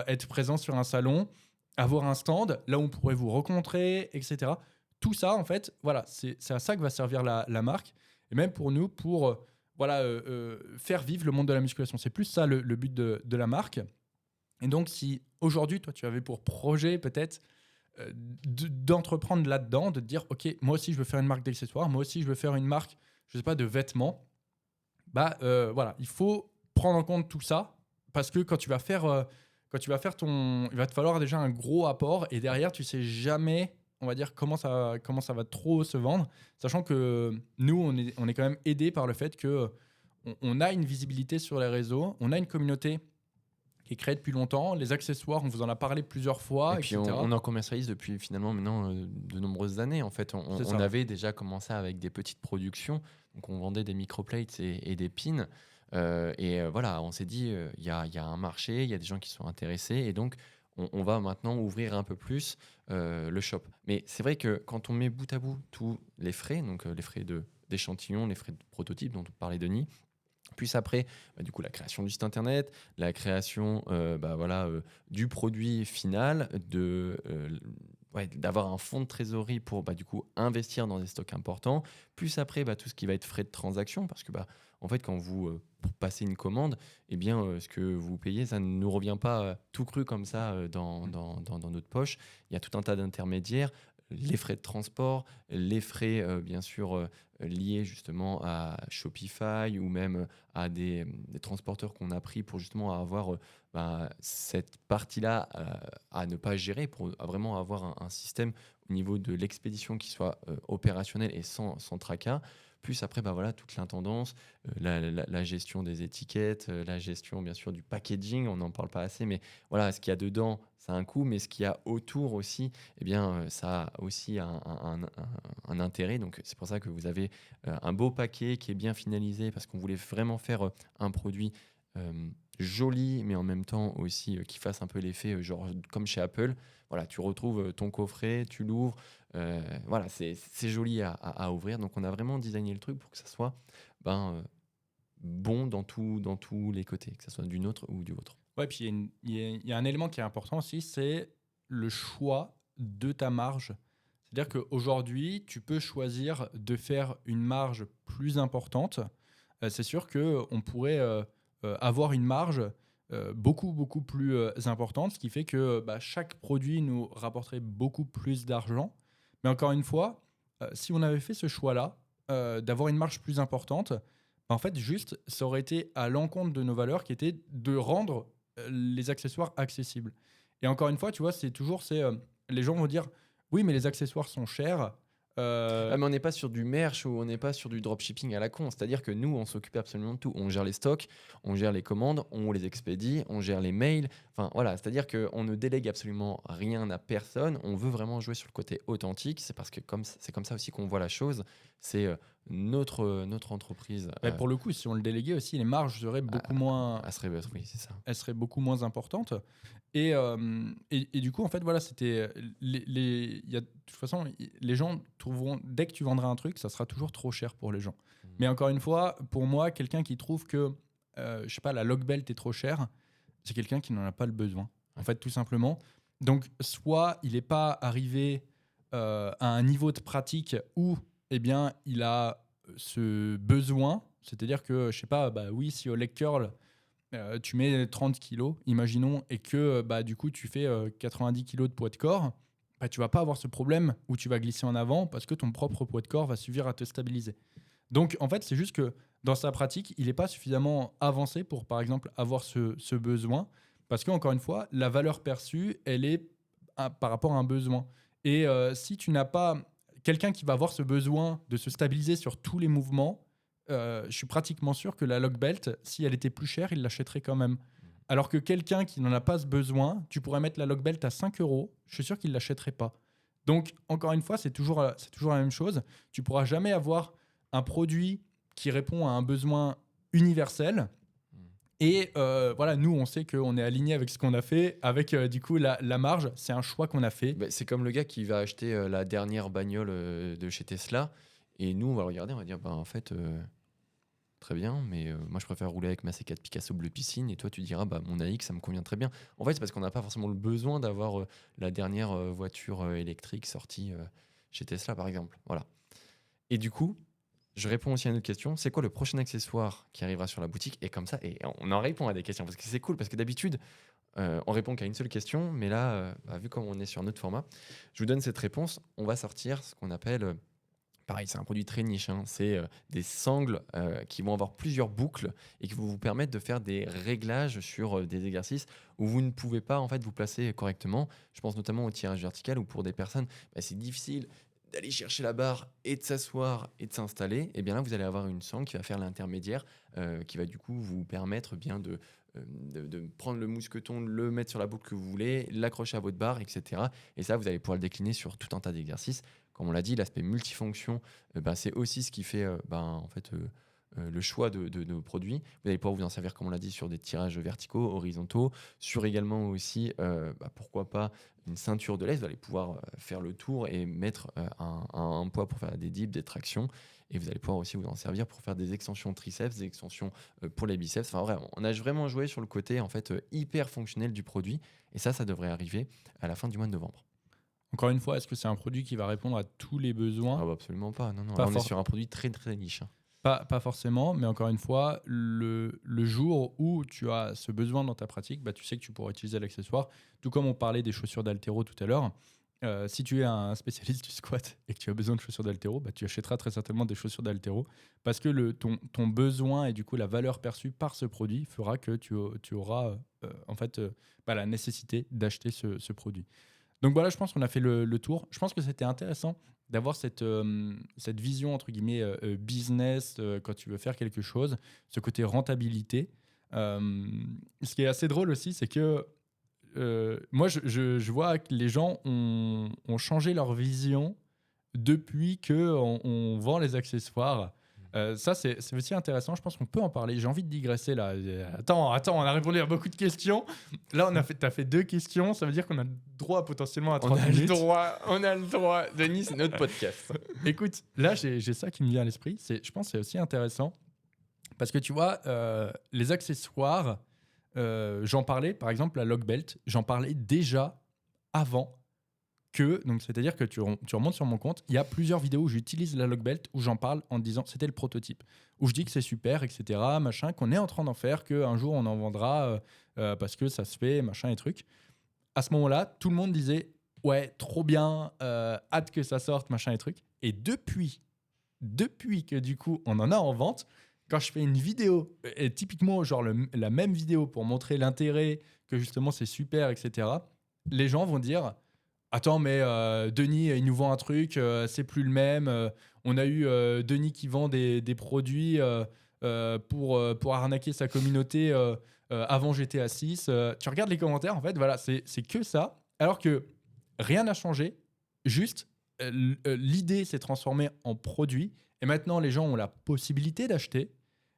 être présent sur un salon, avoir un stand, là où on pourrait vous rencontrer, etc. Tout ça, en fait, voilà, c'est à ça que va servir la marque, et même pour nous, pour faire vivre le monde de la musculation. C'est plus ça le but de la marque. Et donc, si aujourd'hui, toi, tu avais pour projet peut-être d'entreprendre là-dedans, de te dire, OK, moi aussi, je veux faire une marque d'accessoires, moi aussi, je veux faire une marque, je sais pas, de vêtements, voilà, il faut prendre en compte tout ça, parce que quand tu vas faire il va te falloir déjà un gros apport, et derrière, tu sais jamais, on va dire, comment ça va trop se vendre, sachant que nous, on est quand même aidé par le fait que on a une visibilité sur les réseaux, on a une communauté qui est créée depuis longtemps, les accessoires, on vous en a parlé plusieurs fois, Et puis etc. on en commercialise depuis finalement maintenant de nombreuses années. En fait, C'est ça. on avait déjà commencé avec des petites productions. Donc on vendait des microplates et des pins. Voilà, on s'est dit, il y a un marché, il y a des gens qui sont intéressés. Et donc, on va maintenant ouvrir un peu plus le shop. Mais c'est vrai que quand on met bout à bout tous les frais, donc les frais d'échantillon, les frais de prototype dont on parlait Denis, plus après, du coup, la création du site internet, la création du produit final, d'avoir un fonds de trésorerie pour du coup investir dans des stocks importants. Plus après, tout ce qui va être frais de transaction, parce que en fait, quand vous pour passer une commande, eh bien, ce que vous payez, ça ne nous revient pas tout cru comme ça dans notre poche. Il y a tout un tas d'intermédiaires. Les frais de transport, les frais bien sûr liés justement à Shopify ou même à des transporteurs qu'on a pris pour justement avoir cette partie-là à ne pas gérer, pour vraiment avoir un système au niveau de l'expédition qui soit opérationnel et sans tracas. Plus après, toute l'intendance, la gestion des étiquettes, la gestion bien sûr du packaging, on n'en parle pas assez, mais voilà, ce qu'il y a dedans, ça a un coût, mais ce qu'il y a autour aussi, eh bien, ça a aussi un intérêt. Donc c'est pour ça que vous avez un beau paquet qui est bien finalisé, parce qu'on voulait vraiment faire un produit joli, mais en même temps aussi qui fasse un peu l'effet genre comme chez Apple. Voilà, tu retrouves ton coffret, tu l'ouvres. Voilà, c'est joli à ouvrir. Donc on a vraiment designé le truc pour que ça soit bon dans tous les côtés, que ça soit du nôtre ou du vôtre. Ouais, puis il y a un élément qui est important aussi, c'est le choix de ta marge. C'est-à-dire qu'aujourd'hui, tu peux choisir de faire une marge plus importante. C'est sûr qu'on pourrait avoir une marge beaucoup plus importante, ce qui fait que chaque produit nous rapporterait beaucoup plus d'argent. Mais encore une fois, si on avait fait ce choix-là, d'avoir une marge plus importante, en fait, juste, ça aurait été à l'encontre de nos valeurs qui étaient de rendre les accessoires accessibles. Et encore une fois, tu vois, les gens vont dire, oui, mais les accessoires sont chers. Ah, mais on n'est pas sur du merch ou on n'est pas sur du dropshipping à la con. C'est-à-dire que nous, on s'occupe absolument de tout. On gère les stocks, on gère les commandes, on les expédie, on gère les mails. Enfin, voilà, c'est-à-dire qu'on ne délègue absolument rien à personne. On veut vraiment jouer sur le côté authentique. C'est parce que c'est comme ça aussi qu'on voit la chose. C'est notre entreprise. Pour le coup, si on le déléguait aussi, les marges seraient beaucoup moins. Oui, c'est ça. Elle serait beaucoup moins importante. Et du coup, en fait, voilà, c'était. De toute façon, les gens trouveront. Dès que tu vendras un truc, ça sera toujours trop cher pour les gens. Mais encore une fois, pour moi, quelqu'un qui trouve que, je sais pas, la log belt est trop chère, c'est quelqu'un qui n'en a pas le besoin. En fait, tout simplement. Donc, soit il n'est pas arrivé à un niveau de pratique où, eh bien, il a ce besoin. C'est-à-dire que, je sais pas, oui, si au leg curl, tu mets 30 kilos, imaginons, et que du coup tu fais 90 kilos de poids de corps, tu vas pas avoir ce problème où tu vas glisser en avant parce que ton propre poids de corps va suffire à te stabiliser. Donc en fait, c'est juste que dans sa pratique, il n'est pas suffisamment avancé pour, par exemple, avoir ce besoin, parce qu'encore une fois, la valeur perçue, elle est par rapport à un besoin. Et si tu n'as pas quelqu'un qui va avoir ce besoin de se stabiliser sur tous les mouvements, je suis pratiquement sûr que la log belt, si elle était plus chère, il l'achèterait quand même. Alors que quelqu'un qui n'en a pas ce besoin, tu pourrais mettre la log belt à 5 €, je suis sûr qu'il ne l'achèterait pas. Donc, encore une fois, c'est toujours la même chose. Tu pourras jamais avoir un produit qui répond à un besoin universel. Et voilà, nous, on sait qu'on est aligné avec ce qu'on a fait. Avec, du coup, la marge, c'est un choix qu'on a fait. C'est comme le gars qui va acheter la dernière bagnole de chez Tesla. Et nous, on va le regarder, on va dire, en fait, très bien, mais moi, je préfère rouler avec ma C4 Picasso bleu piscine. Et toi, tu diras, mon AX, ça me convient très bien. En fait, c'est parce qu'on n'a pas forcément le besoin d'avoir la dernière voiture électrique sortie chez Tesla, par exemple. Voilà. Et du coup, je réponds aussi à une autre question. C'est quoi le prochain accessoire qui arrivera sur la boutique? Et comme ça, et on en répond à des questions. Parce que c'est cool, parce que d'habitude, on répond qu'à une seule question. Mais là, vu comme on est sur notre format, je vous donne cette réponse. On va sortir ce qu'on appelle... pareil, c'est un produit très niche. C'est des sangles qui vont avoir plusieurs boucles et qui vont vous permettre de faire des réglages sur des exercices où vous ne pouvez pas en fait vous placer correctement. Je pense notamment au tirage vertical où pour des personnes, c'est difficile d'aller chercher la barre et de s'asseoir et de s'installer. Et bien là, vous allez avoir une sangle qui va faire l'intermédiaire, qui va du coup vous permettre bien de prendre le mousqueton, le mettre sur la boucle que vous voulez, l'accrocher à votre barre, etc. Et ça, vous allez pouvoir le décliner sur tout un tas d'exercices. Comme on l'a dit, l'aspect multifonction, c'est aussi ce qui fait le choix de nos produits. Vous allez pouvoir vous en servir, comme on l'a dit, sur des tirages verticaux, horizontaux, sur également aussi, pourquoi pas, une ceinture de laisse. Vous allez pouvoir faire le tour et mettre un poids pour faire des dips, des tractions. Et vous allez pouvoir aussi vous en servir pour faire des extensions triceps, des extensions pour les biceps. Enfin, vraiment, on a vraiment joué sur le côté en fait, hyper fonctionnel du produit. Et ça devrait arriver à la fin du mois de novembre. Encore une fois, est-ce que c'est un produit qui va répondre à tous les besoins? Absolument pas. Non. Pas Là, on est sur un produit très, très niche. Pas forcément, mais encore une fois, le jour où tu as ce besoin dans ta pratique, tu sais que tu pourras utiliser l'accessoire. Tout comme on parlait des chaussures d'haltéro tout à l'heure. Si tu es un spécialiste du squat et que tu as besoin de chaussures d'haltéro, tu achèteras très certainement des chaussures d'haltéro parce que ton besoin et du coup la valeur perçue par ce produit fera que tu auras la nécessité d'acheter ce produit. Donc voilà, je pense qu'on a fait le tour. Je pense que c'était intéressant d'avoir cette vision entre guillemets business quand tu veux faire quelque chose, ce côté rentabilité. Ce qui est assez drôle aussi, c'est que moi, je vois que les gens ont changé leur vision depuis qu'on vend les accessoires. Ça, c'est aussi intéressant. Je pense qu'on peut en parler. J'ai envie de digresser là. Attends, on a répondu à beaucoup de questions. Là, t'as fait 2 questions. Ça veut dire qu'on a droit potentiellement à 30 minutes. On a le droit. Denis, c'est notre podcast. Écoute, là, j'ai ça qui me vient à l'esprit. Je pense que c'est aussi intéressant parce que tu vois, les accessoires, j'en parlais, par exemple, la log belt, j'en parlais déjà avant donc c'est-à-dire que tu remontes sur mon compte, il y a plusieurs vidéos où j'utilise la Logbelt, où j'en parle en disant c'était le prototype, où je dis que c'est super, etc., machin, qu'on est en train d'en faire, qu'un jour on en vendra parce que ça se fait, machin et truc. À ce moment-là, tout le monde disait ouais, trop bien, hâte que ça sorte, machin et truc. Et depuis que du coup on en a en vente, quand je fais une vidéo, et typiquement genre la même vidéo pour montrer l'intérêt, que justement c'est super, etc., les gens vont dire attends, mais Denis, il nous vend un truc, c'est plus le même. On a eu Denis qui vend des produits pour arnaquer sa communauté avant GTA 6. Tu regardes les commentaires, en fait, voilà, c'est que ça. Alors que rien n'a changé, juste l'idée s'est transformée en produit. Et maintenant, les gens ont la possibilité d'acheter.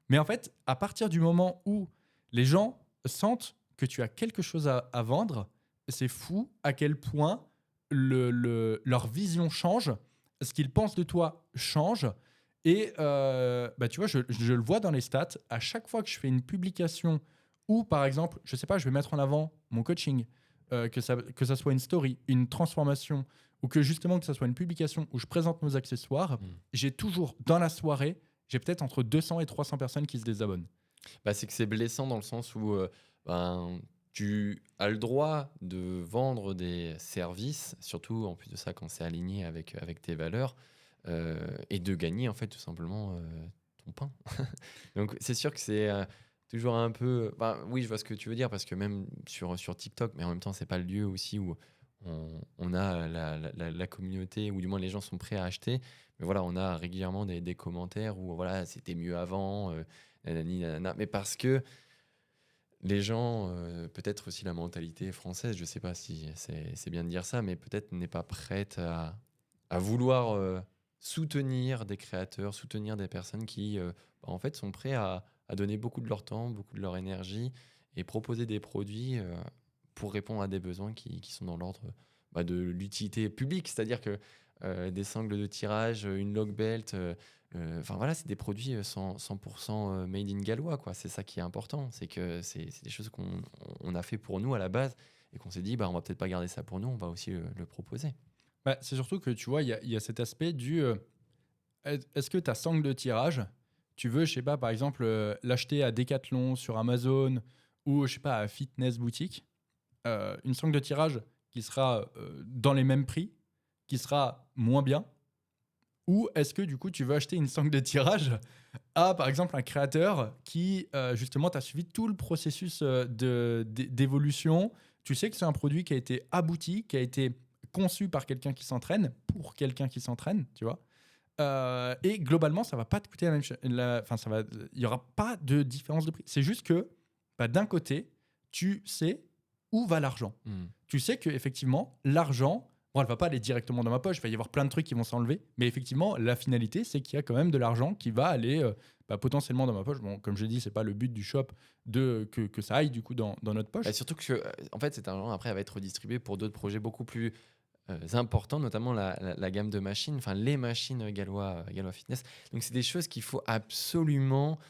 Mais en fait, à partir du moment où les gens sentent que tu as quelque chose à vendre, c'est fou à quel point leur vision change, ce qu'ils pensent de toi change. Et bah, tu vois, je le vois dans les stats. À chaque fois que je fais une publication ou, par exemple, je sais pas, je vais mettre en avant mon coaching, que ça soit une story, une transformation, ou que justement que ça soit une publication où je présente nos accessoires, j'ai toujours, dans la soirée, j'ai peut-être entre 200 et 300 personnes qui se désabonnent. Bah, c'est que c'est blessant dans le sens où ben, tu as le droit de vendre des services, surtout en plus de ça quand c'est aligné avec tes valeurs, et de gagner en fait tout simplement ton pain. Donc c'est sûr que c'est toujours un peu... oui, je vois ce que tu veux dire parce que même sur TikTok, mais en même temps, c'est pas le lieu aussi où on a la communauté, ou du moins les gens sont prêts à acheter. Mais voilà, on a régulièrement des commentaires où voilà, c'était mieux avant, nanani, nanana. Mais parce que les gens, peut-être aussi la mentalité française, je sais pas si c'est bien de dire ça, mais peut-être n'est pas prête à vouloir soutenir des créateurs, soutenir des personnes qui, en fait, sont prêts à donner beaucoup de leur temps, beaucoup de leur énergie et proposer des produits pour répondre à des besoins qui sont dans l'ordre de l'utilité publique. C'est-à-dire que des sangles de tirage, une log belt, enfin voilà, c'est des produits 100% made in gallois, quoi. C'est ça qui est important. C'est que c'est des choses qu'on a fait pour nous à la base et qu'on s'est dit, on va peut-être pas garder ça pour nous, on va aussi le proposer. Bah, c'est surtout que tu vois, il y a cet aspect du est-ce que ta sangle de tirage, tu veux, je sais pas, par exemple, l'acheter à Decathlon, sur Amazon ou, je sais pas, à Fitness Boutique, une sangle de tirage qui sera dans les mêmes prix, qui sera moins bien, ou est-ce que du coup tu veux acheter une sangle de tirage à par exemple un créateur qui justement t'a suivi tout le processus d'évolution, tu sais que c'est un produit qui a été abouti, qui a été conçu par quelqu'un qui s'entraîne, pour quelqu'un qui s'entraîne, tu vois. Et globalement, ça va pas te coûter la même chose. Enfin, il y aura pas de différence de prix. C'est juste que d'un côté, tu sais où va l'argent. Tu sais que effectivement, l'argent, bon, elle va pas aller directement dans ma poche. Il va y avoir plein de trucs qui vont s'enlever, mais effectivement, la finalité, c'est qu'il y a quand même de l'argent qui va aller potentiellement dans ma poche. Bon, comme je dis, c'est pas le but du shop que ça aille du coup dans notre poche. Et surtout que, en fait, cet argent après va être redistribué pour d'autres projets beaucoup plus importants, notamment la gamme de machines, enfin les machines Gallois Fitness. Donc c'est des choses qu'il faut absolument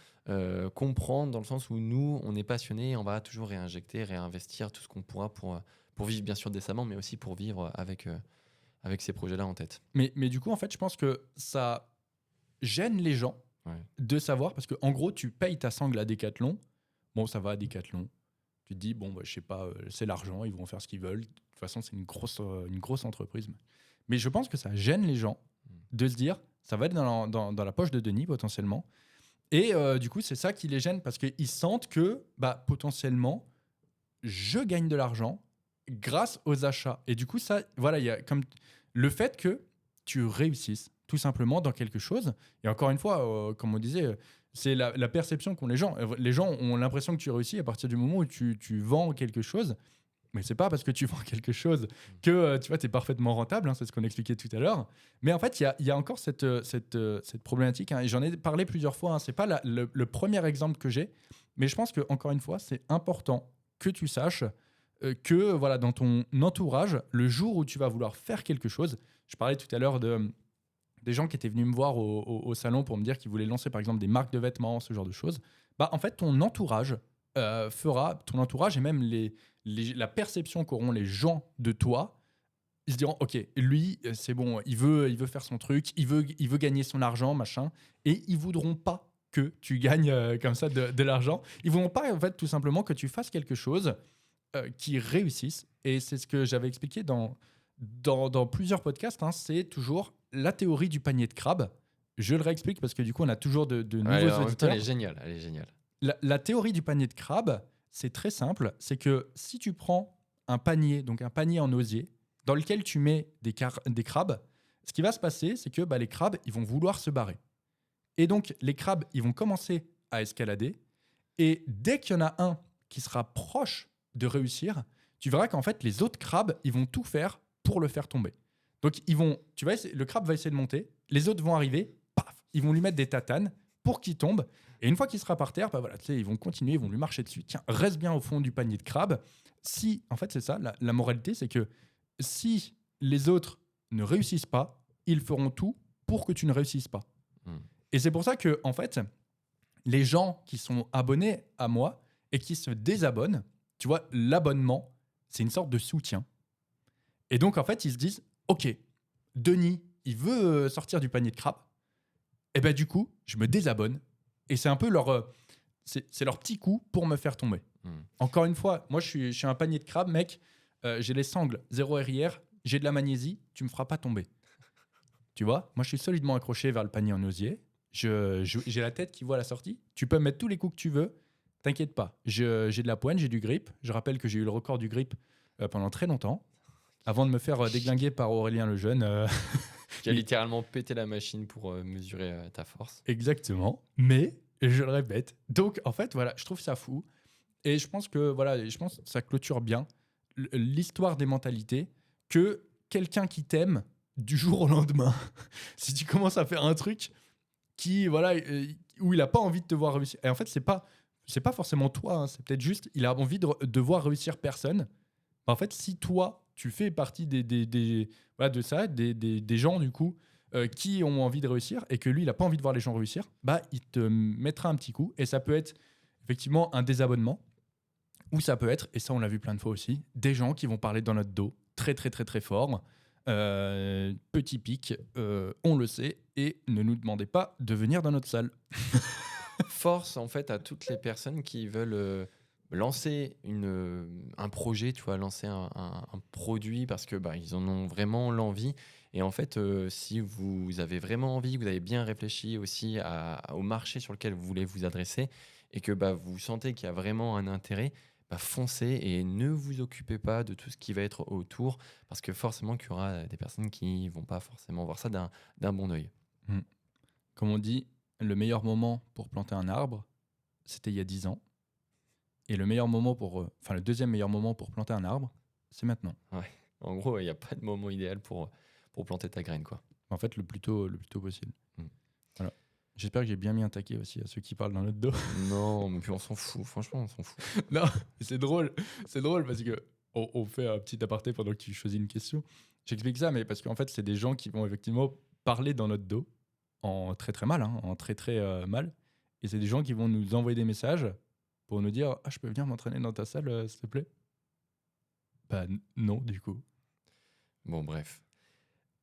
comprendre, dans le sens où nous, on est passionnés, on va toujours réinvestir tout ce qu'on pourra pour vivre bien sûr décemment, mais aussi pour vivre avec ces projets-là en tête. Mais du coup, en fait, je pense que ça gêne les gens de savoir, parce que en gros, tu payes ta sangle à Decathlon. Bon, ça va à Decathlon. Tu te dis, bon, je sais pas, c'est l'argent, ils vont faire ce qu'ils veulent. De toute façon, c'est une grosse entreprise. Mais je pense que ça gêne les gens de se dire, ça va être dans la poche de Denis potentiellement. Et du coup, c'est ça qui les gêne, parce qu'ils sentent que potentiellement, je gagne de l'argent grâce aux achats. Et du coup, ça, voilà, il y a comme le fait que tu réussisses tout simplement dans quelque chose. Et encore une fois, comme on disait, c'est la perception qu'ont les gens. Les gens ont l'impression que tu réussis à partir du moment où tu vends quelque chose. Mais c'est pas parce que tu vends quelque chose que tu vois, t'es parfaitement rentable, hein, c'est ce qu'on expliquait tout à l'heure. Mais en fait, il y a encore cette problématique, hein, et j'en ai parlé plusieurs fois, hein, c'est pas le premier exemple que j'ai, mais je pense que encore une fois, c'est important que tu saches que voilà, dans ton entourage, le jour où tu vas vouloir faire quelque chose, je parlais tout à l'heure des gens qui étaient venus me voir au salon pour me dire qu'ils voulaient lancer par exemple des marques de vêtements, ce genre de choses. En fait, ton entourage et même la perception qu'auront les gens de toi ils se diront, ok, lui, c'est bon, il veut faire son truc, il veut gagner son argent, machin, et ils voudront pas que tu gagnes comme ça de l'argent. Ils voudront pas, en fait, tout simplement que tu fasses quelque chose qui réussisse. Et c'est ce que j'avais expliqué dans plusieurs podcasts. Hein, c'est toujours la théorie du panier de crabe. Je le réexplique parce que du coup, on a toujours de Ouais, nouveaux en même temps, auditeurs. elle est géniale. Elle est géniale. La théorie du panier de crabe, c'est très simple. C'est que si tu prends un panier, donc un panier en osier, dans lequel tu mets des crabes, ce qui va se passer, c'est que les crabes, ils vont vouloir se barrer. Et donc, les crabes, ils vont commencer à escalader. Et dès qu'il y en a un qui sera proche de réussir, tu verras qu'en fait, les autres crabes, ils vont tout faire pour le faire tomber. Donc, le crabe va essayer de monter, les autres vont arriver, paf, ils vont lui mettre des tatanes pour qu'il tombe. Et une fois qu'il sera par terre, voilà, ils vont continuer, ils vont lui marcher dessus. Tiens, reste bien au fond du panier de crabe. En fait, c'est ça, la moralité, c'est que si les autres ne réussissent pas, ils feront tout pour que tu ne réussisses pas. Hmm. Et c'est pour ça que, en fait, les gens qui sont abonnés à moi et qui se désabonnent, tu vois, l'abonnement, c'est une sorte de soutien. Et donc, en fait, ils se disent, OK, Denis, il veut sortir du panier de crabe. Et ben du coup, je me désabonne. Et c'est un peu c'est leur petit coup pour me faire tomber. Encore une fois, moi, je suis un panier de crabe, mec. J'ai les sangles, 0 RIR, j'ai de la magnésie, tu me feras pas tomber. Tu vois, moi, je suis solidement accroché vers le panier en osier. J'ai la tête qui voit la sortie. Tu peux me mettre tous les coups que tu veux. T'inquiète pas. J'ai de la poigne, j'ai du grip. Je rappelle que j'ai eu le record du grip pendant très longtemps. Avant de me faire déglinguer par Aurélien Lejeune. Qui a littéralement pété la machine pour mesurer ta force. Exactement. Mais, je le répète. Donc, en fait, voilà, je trouve ça fou. Et je pense que ça clôture bien l'histoire des mentalités que quelqu'un qui t'aime du jour au lendemain, si tu commences à faire un truc où il a pas envie de te voir réussir. Et en fait, c'est pas forcément toi, hein, c'est peut-être juste il a envie de voir réussir personne. En fait, si toi, tu fais partie des gens du coup qui ont envie de réussir et que lui, il a pas envie de voir les gens réussir, il te mettra un petit coup et ça peut être effectivement un désabonnement ou ça peut être, et ça on l'a vu plein de fois aussi, des gens qui vont parler dans notre dos très très très très fort. Petit pic, on le sait, et ne nous demandez pas de venir dans notre salle. Force en fait à toutes les personnes qui veulent lancer un projet, tu vois, lancer un produit parce que ils en ont vraiment l'envie. Et en fait, si vous avez vraiment envie, vous avez bien réfléchi aussi au marché sur lequel vous voulez vous adresser et que vous sentez qu'il y a vraiment un intérêt, foncez et ne vous occupez pas de tout ce qui va être autour parce que forcément qu'il y aura des personnes qui vont pas forcément voir ça d'un bon œil. Comme on dit, le meilleur moment pour planter un arbre, c'était il y a 10 ans. Et le deuxième meilleur moment pour planter un arbre, c'est maintenant. Ouais. En gros, il n'y a pas de moment idéal pour planter ta graine, quoi. En fait, le plus tôt possible. Voilà. J'espère que j'ai bien mis un taquet aussi à ceux qui parlent dans notre dos. Non, mais puis on s'en fout. Franchement, on s'en fout. Non, c'est drôle. C'est drôle parce que on fait un petit aparté pendant que tu choisis une question. J'explique ça, mais parce qu'en fait, c'est des gens qui vont effectivement parler dans notre dos en très très mal, hein, en très très mal. Et c'est des gens qui vont nous envoyer des messages pour nous dire « Ah, je peux venir m'entraîner dans ta salle, s'il te plaît ?» Non, du coup. Bon, bref.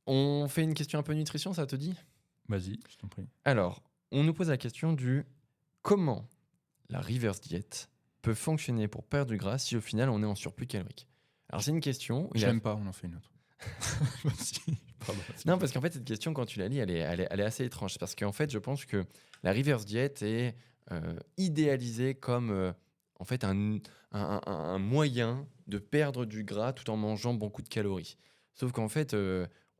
On fait une question un peu nutrition, ça te dit ? Vas-y, je t'en prie. Alors, on nous pose la question du comment la reverse diet peut fonctionner pour perdre du gras si au final on est en surplus calorique. Alors, c'est une question. J'aime pas, on en fait une autre. Vas-y. Pardon. Non, parce qu'en fait, cette question, quand tu la lis, elle est assez étrange. Parce qu'en fait, je pense que la reverse diet est idéalisée comme en fait un moyen de perdre du gras tout en mangeant beaucoup de calories. Sauf qu'en fait,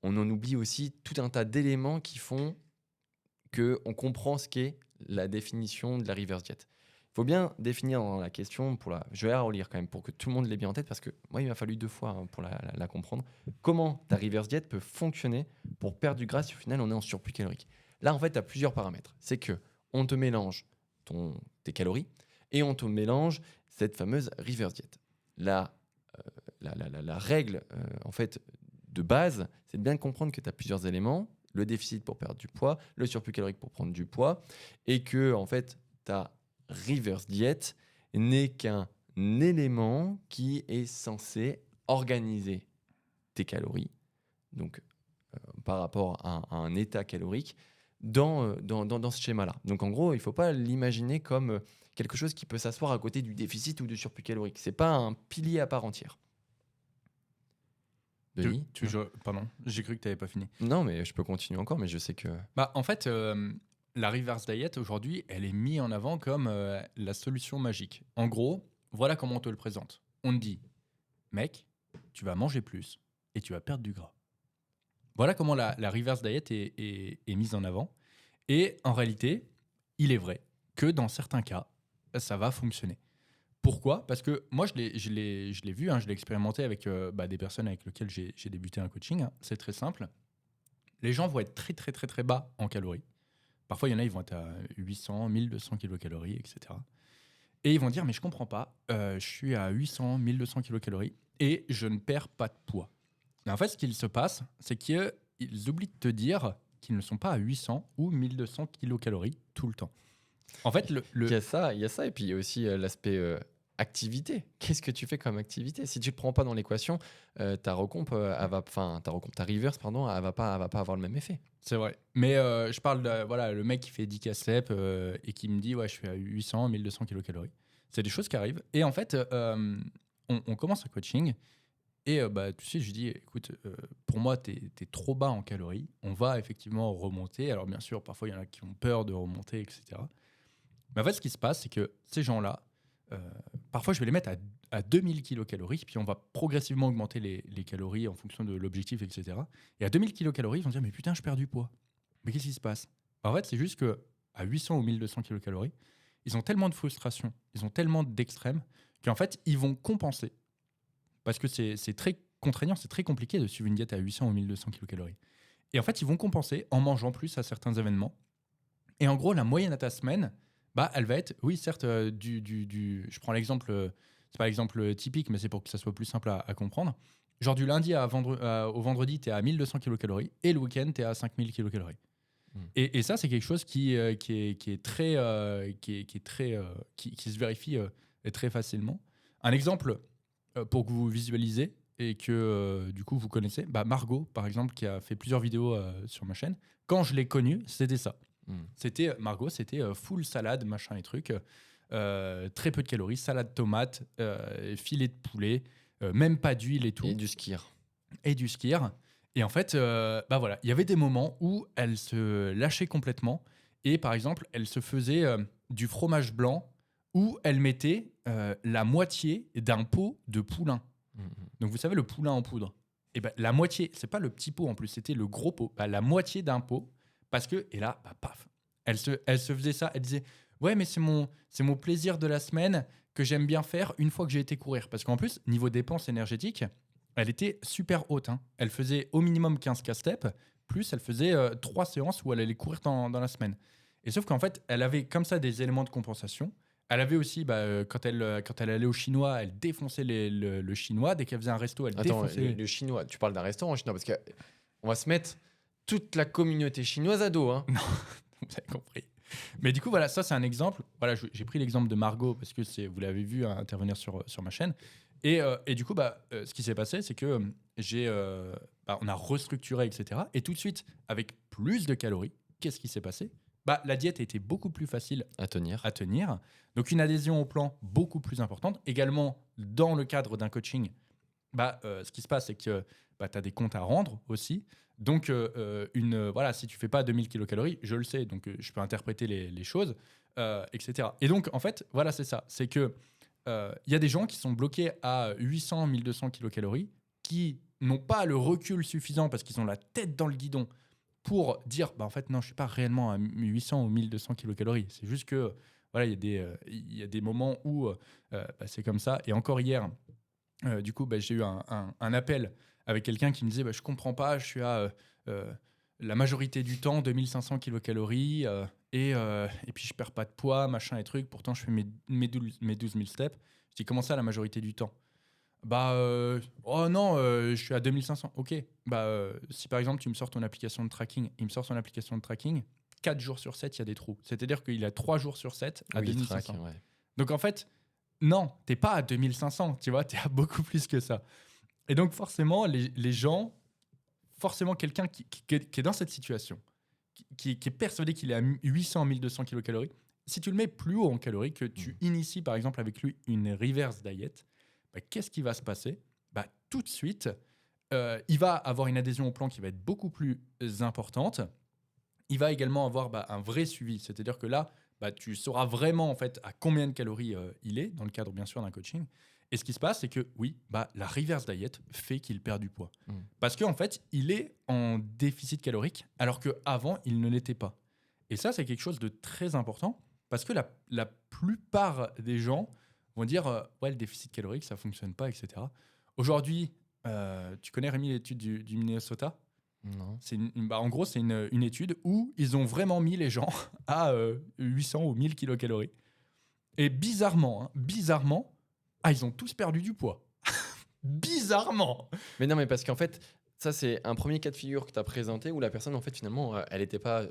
on en oublie aussi tout un tas d'éléments qui font qu'on comprend ce qu'est la définition de la reverse diet. Il faut bien définir dans la question, je vais la relire quand même pour que tout le monde l'ait bien en tête, parce que moi, il m'a fallu 2 fois pour la comprendre. Comment ta reverse diet peut fonctionner pour perdre du gras si au final on est en surplus calorique. Là, en fait, tu as plusieurs paramètres. C'est que on te mélange tes calories et on te mélange cette fameuse reverse diet. La règle, en fait, de base, c'est de bien comprendre que tu as plusieurs éléments. Le déficit pour perdre du poids, le surplus calorique pour prendre du poids, et que, en fait, ta reverse diet n'est qu'un élément qui est censé organiser tes calories, donc par rapport à un état calorique, dans ce schéma-là. Donc en gros, il ne faut pas l'imaginer comme quelque chose qui peut s'asseoir à côté du déficit ou du surplus calorique. Ce n'est pas un pilier à part entière. Denis, Pardon, j'ai cru que tu n'avais pas fini. Non, mais je peux continuer encore, mais je sais que... Bah, en fait, la reverse diet, aujourd'hui, elle est mise en avant comme la solution magique. En gros, voilà comment on te le présente. On te dit, mec, tu vas manger plus et tu vas perdre du gras. Voilà comment la reverse diet est mise en avant. Et en réalité, il est vrai que dans certains cas, ça va fonctionner. Pourquoi ? Parce que moi, je l'ai vu, je l'ai expérimenté avec des personnes avec lesquelles j'ai débuté un coaching. C'est très simple. Les gens vont être très, très, très, très bas en calories. Parfois, il y en a, ils vont être à 800, 1200 kilocalories, etc. Et ils vont dire, mais je comprends pas, je suis à 800, 1200 kilocalories et je ne perds pas de poids. Mais en fait, ce qu'il se passe, c'est qu'ils oublient de te dire qu'ils ne sont pas à 800 ou 1200 kilocalories tout le temps. En fait, Il y a ça, et puis il y a aussi l'aspect activité. Qu'est-ce que tu fais comme activité ? Si tu ne te prends pas dans l'équation, ta recomp, ta reverse, pardon, elle va pas avoir le même effet. C'est vrai. Mais je parle de le mec qui fait 10 casse-steps et qui me dit ouais, je suis à 800, 1200 kilocalories. C'est des choses qui arrivent. Et en fait, on commence un coaching. Et tu sais, je lui dis, écoute, pour moi, t'es trop bas en calories. On va effectivement remonter. Alors bien sûr, parfois, il y en a qui ont peur de remonter, etc. Mais en fait, ce qui se passe, c'est que ces gens-là, parfois, je vais les mettre à 2000 kilocalories, puis on va progressivement augmenter les calories en fonction de l'objectif, etc. Et à 2000 kilocalories, ils vont dire, mais putain, je perds du poids. Mais qu'est-ce qui se passe ? En fait, c'est juste qu'à 800 ou 1200 kilocalories, ils ont tellement de frustration, ils ont tellement d'extrêmes, qu'en fait, ils vont compenser. Parce que c'est très contraignant, c'est très compliqué de suivre une diète à 800 ou 1200 kilocalories. Et en fait, ils vont compenser en mangeant plus à certains événements. Et en gros, la moyenne à ta semaine, elle va être, oui, certes, je prends l'exemple, c'est pas l'exemple typique, mais c'est pour que ça soit plus simple à comprendre. Genre du lundi au vendredi, tu es à 1200 kilocalories et le week-end, tu es à 5000 kilocalories. Et ça, c'est quelque chose qui est très, qui se vérifie très facilement. Un exemple pour que vous visualisez et que du coup vous connaissez, Margot, par exemple, qui a fait plusieurs vidéos sur ma chaîne, quand je l'ai connue, c'était ça. C'était Margot, c'était full salade, machin et trucs, très peu de calories, salade tomate, filet de poulet, même pas d'huile et tout. Et du skyr. Et en fait, il y avait des moments où elle se lâchait complètement et par exemple, elle se faisait du fromage blanc où elle mettait la moitié d'un pot de poulain. Donc vous savez, le poulain en poudre. Et la moitié, c'est pas le petit pot en plus, c'était le gros pot. La moitié d'un pot. Parce que, et là, paf, elle se faisait ça, elle disait ouais, mais c'est mon plaisir de la semaine que j'aime bien faire une fois que j'ai été courir. Parce qu'en plus, niveau dépenses énergétiques, elle était super haute. Elle faisait au minimum 15 casse-steps, plus elle faisait 3 séances où elle allait courir dans la semaine. Et sauf qu'en fait, elle avait comme ça des éléments de compensation. Elle avait aussi, quand elle allait au chinois, elle défonçait le chinois. Dès qu'elle faisait un resto, elle défonçait... le chinois, tu parles d'un restaurant chinois, parce qu'on va se mettre toute la communauté chinoise à dos. Hein. Non, vous avez compris. Mais du coup, voilà, ça c'est un exemple. Voilà, j'ai pris l'exemple de Margot parce que vous l'avez vu intervenir sur ma chaîne. Et du coup, ce qui s'est passé, c'est que on a restructuré, etc. Et tout de suite, avec plus de calories, qu'est-ce qui s'est passé ? La diète a été beaucoup plus facile à tenir. Donc, une adhésion au plan beaucoup plus importante. Également, dans le cadre d'un coaching, ce qui se passe, c'est que tu as des comptes à rendre aussi. Donc, si tu fais pas 2000 kilocalories, je le sais, donc je peux interpréter les choses, etc. Et donc, en fait, voilà, c'est ça. C'est que y a des gens qui sont bloqués à 800, 1200 kilocalories, qui n'ont pas le recul suffisant parce qu'ils ont la tête dans le guidon pour dire, en fait, non, je suis pas réellement à 800 ou 1200 kilocalories. C'est juste que, voilà, il y a des moments où c'est comme ça. Et encore hier, du coup, j'ai eu un appel avec quelqu'un qui me disait je comprends pas, je suis à la majorité du temps 2500 kilocalories et puis je perds pas de poids, machin et truc, pourtant je fais mes 12 000 steps. Je dis comment ça la majorité du temps ? Oh non, je suis à 2500. Ok, si par exemple tu me sors ton application de tracking, il me sort son application de tracking, 4 jours sur 7 il y a des trous, c'est-à-dire qu'il a 3 jours sur 7 à 2500. Ouais. Donc en fait, non, t'es pas à 2500, tu vois, t'es à beaucoup plus que ça. Et donc, forcément, les gens, forcément, quelqu'un qui est dans cette situation, qui est persuadé qu'il est à 800, 1200 kilocalories, si tu le mets plus haut en calories, que tu inities, par exemple, avec lui une reverse diet, bah, qu'est-ce qui va se passer? Bah, tout de suite, il va avoir une adhésion au plan qui va être beaucoup plus importante. Il va également avoir un vrai suivi. C'est-à-dire que là, tu sauras vraiment en fait à combien de calories il est, dans le cadre bien sûr d'un coaching. Et ce qui se passe, c'est que oui, la reverse diet fait qu'il perd du poids. Parce qu'en fait, il est en déficit calorique, alors qu'avant, il ne l'était pas. Et ça, c'est quelque chose de très important, parce que la plupart des gens vont dire ouais, le déficit calorique, ça ne fonctionne pas, etc. Aujourd'hui, tu connais, Rémi, l'étude du Minnesota? Non. En gros, c'est une étude où ils ont vraiment mis les gens à 800 ou 1000 kilocalories. Et bizarrement, ils ont tous perdu du poids. Bizarrement. Mais non, mais parce qu'en fait, ça, c'est un premier cas de figure que tu as présenté où la personne, en fait, finalement, elle n'était pas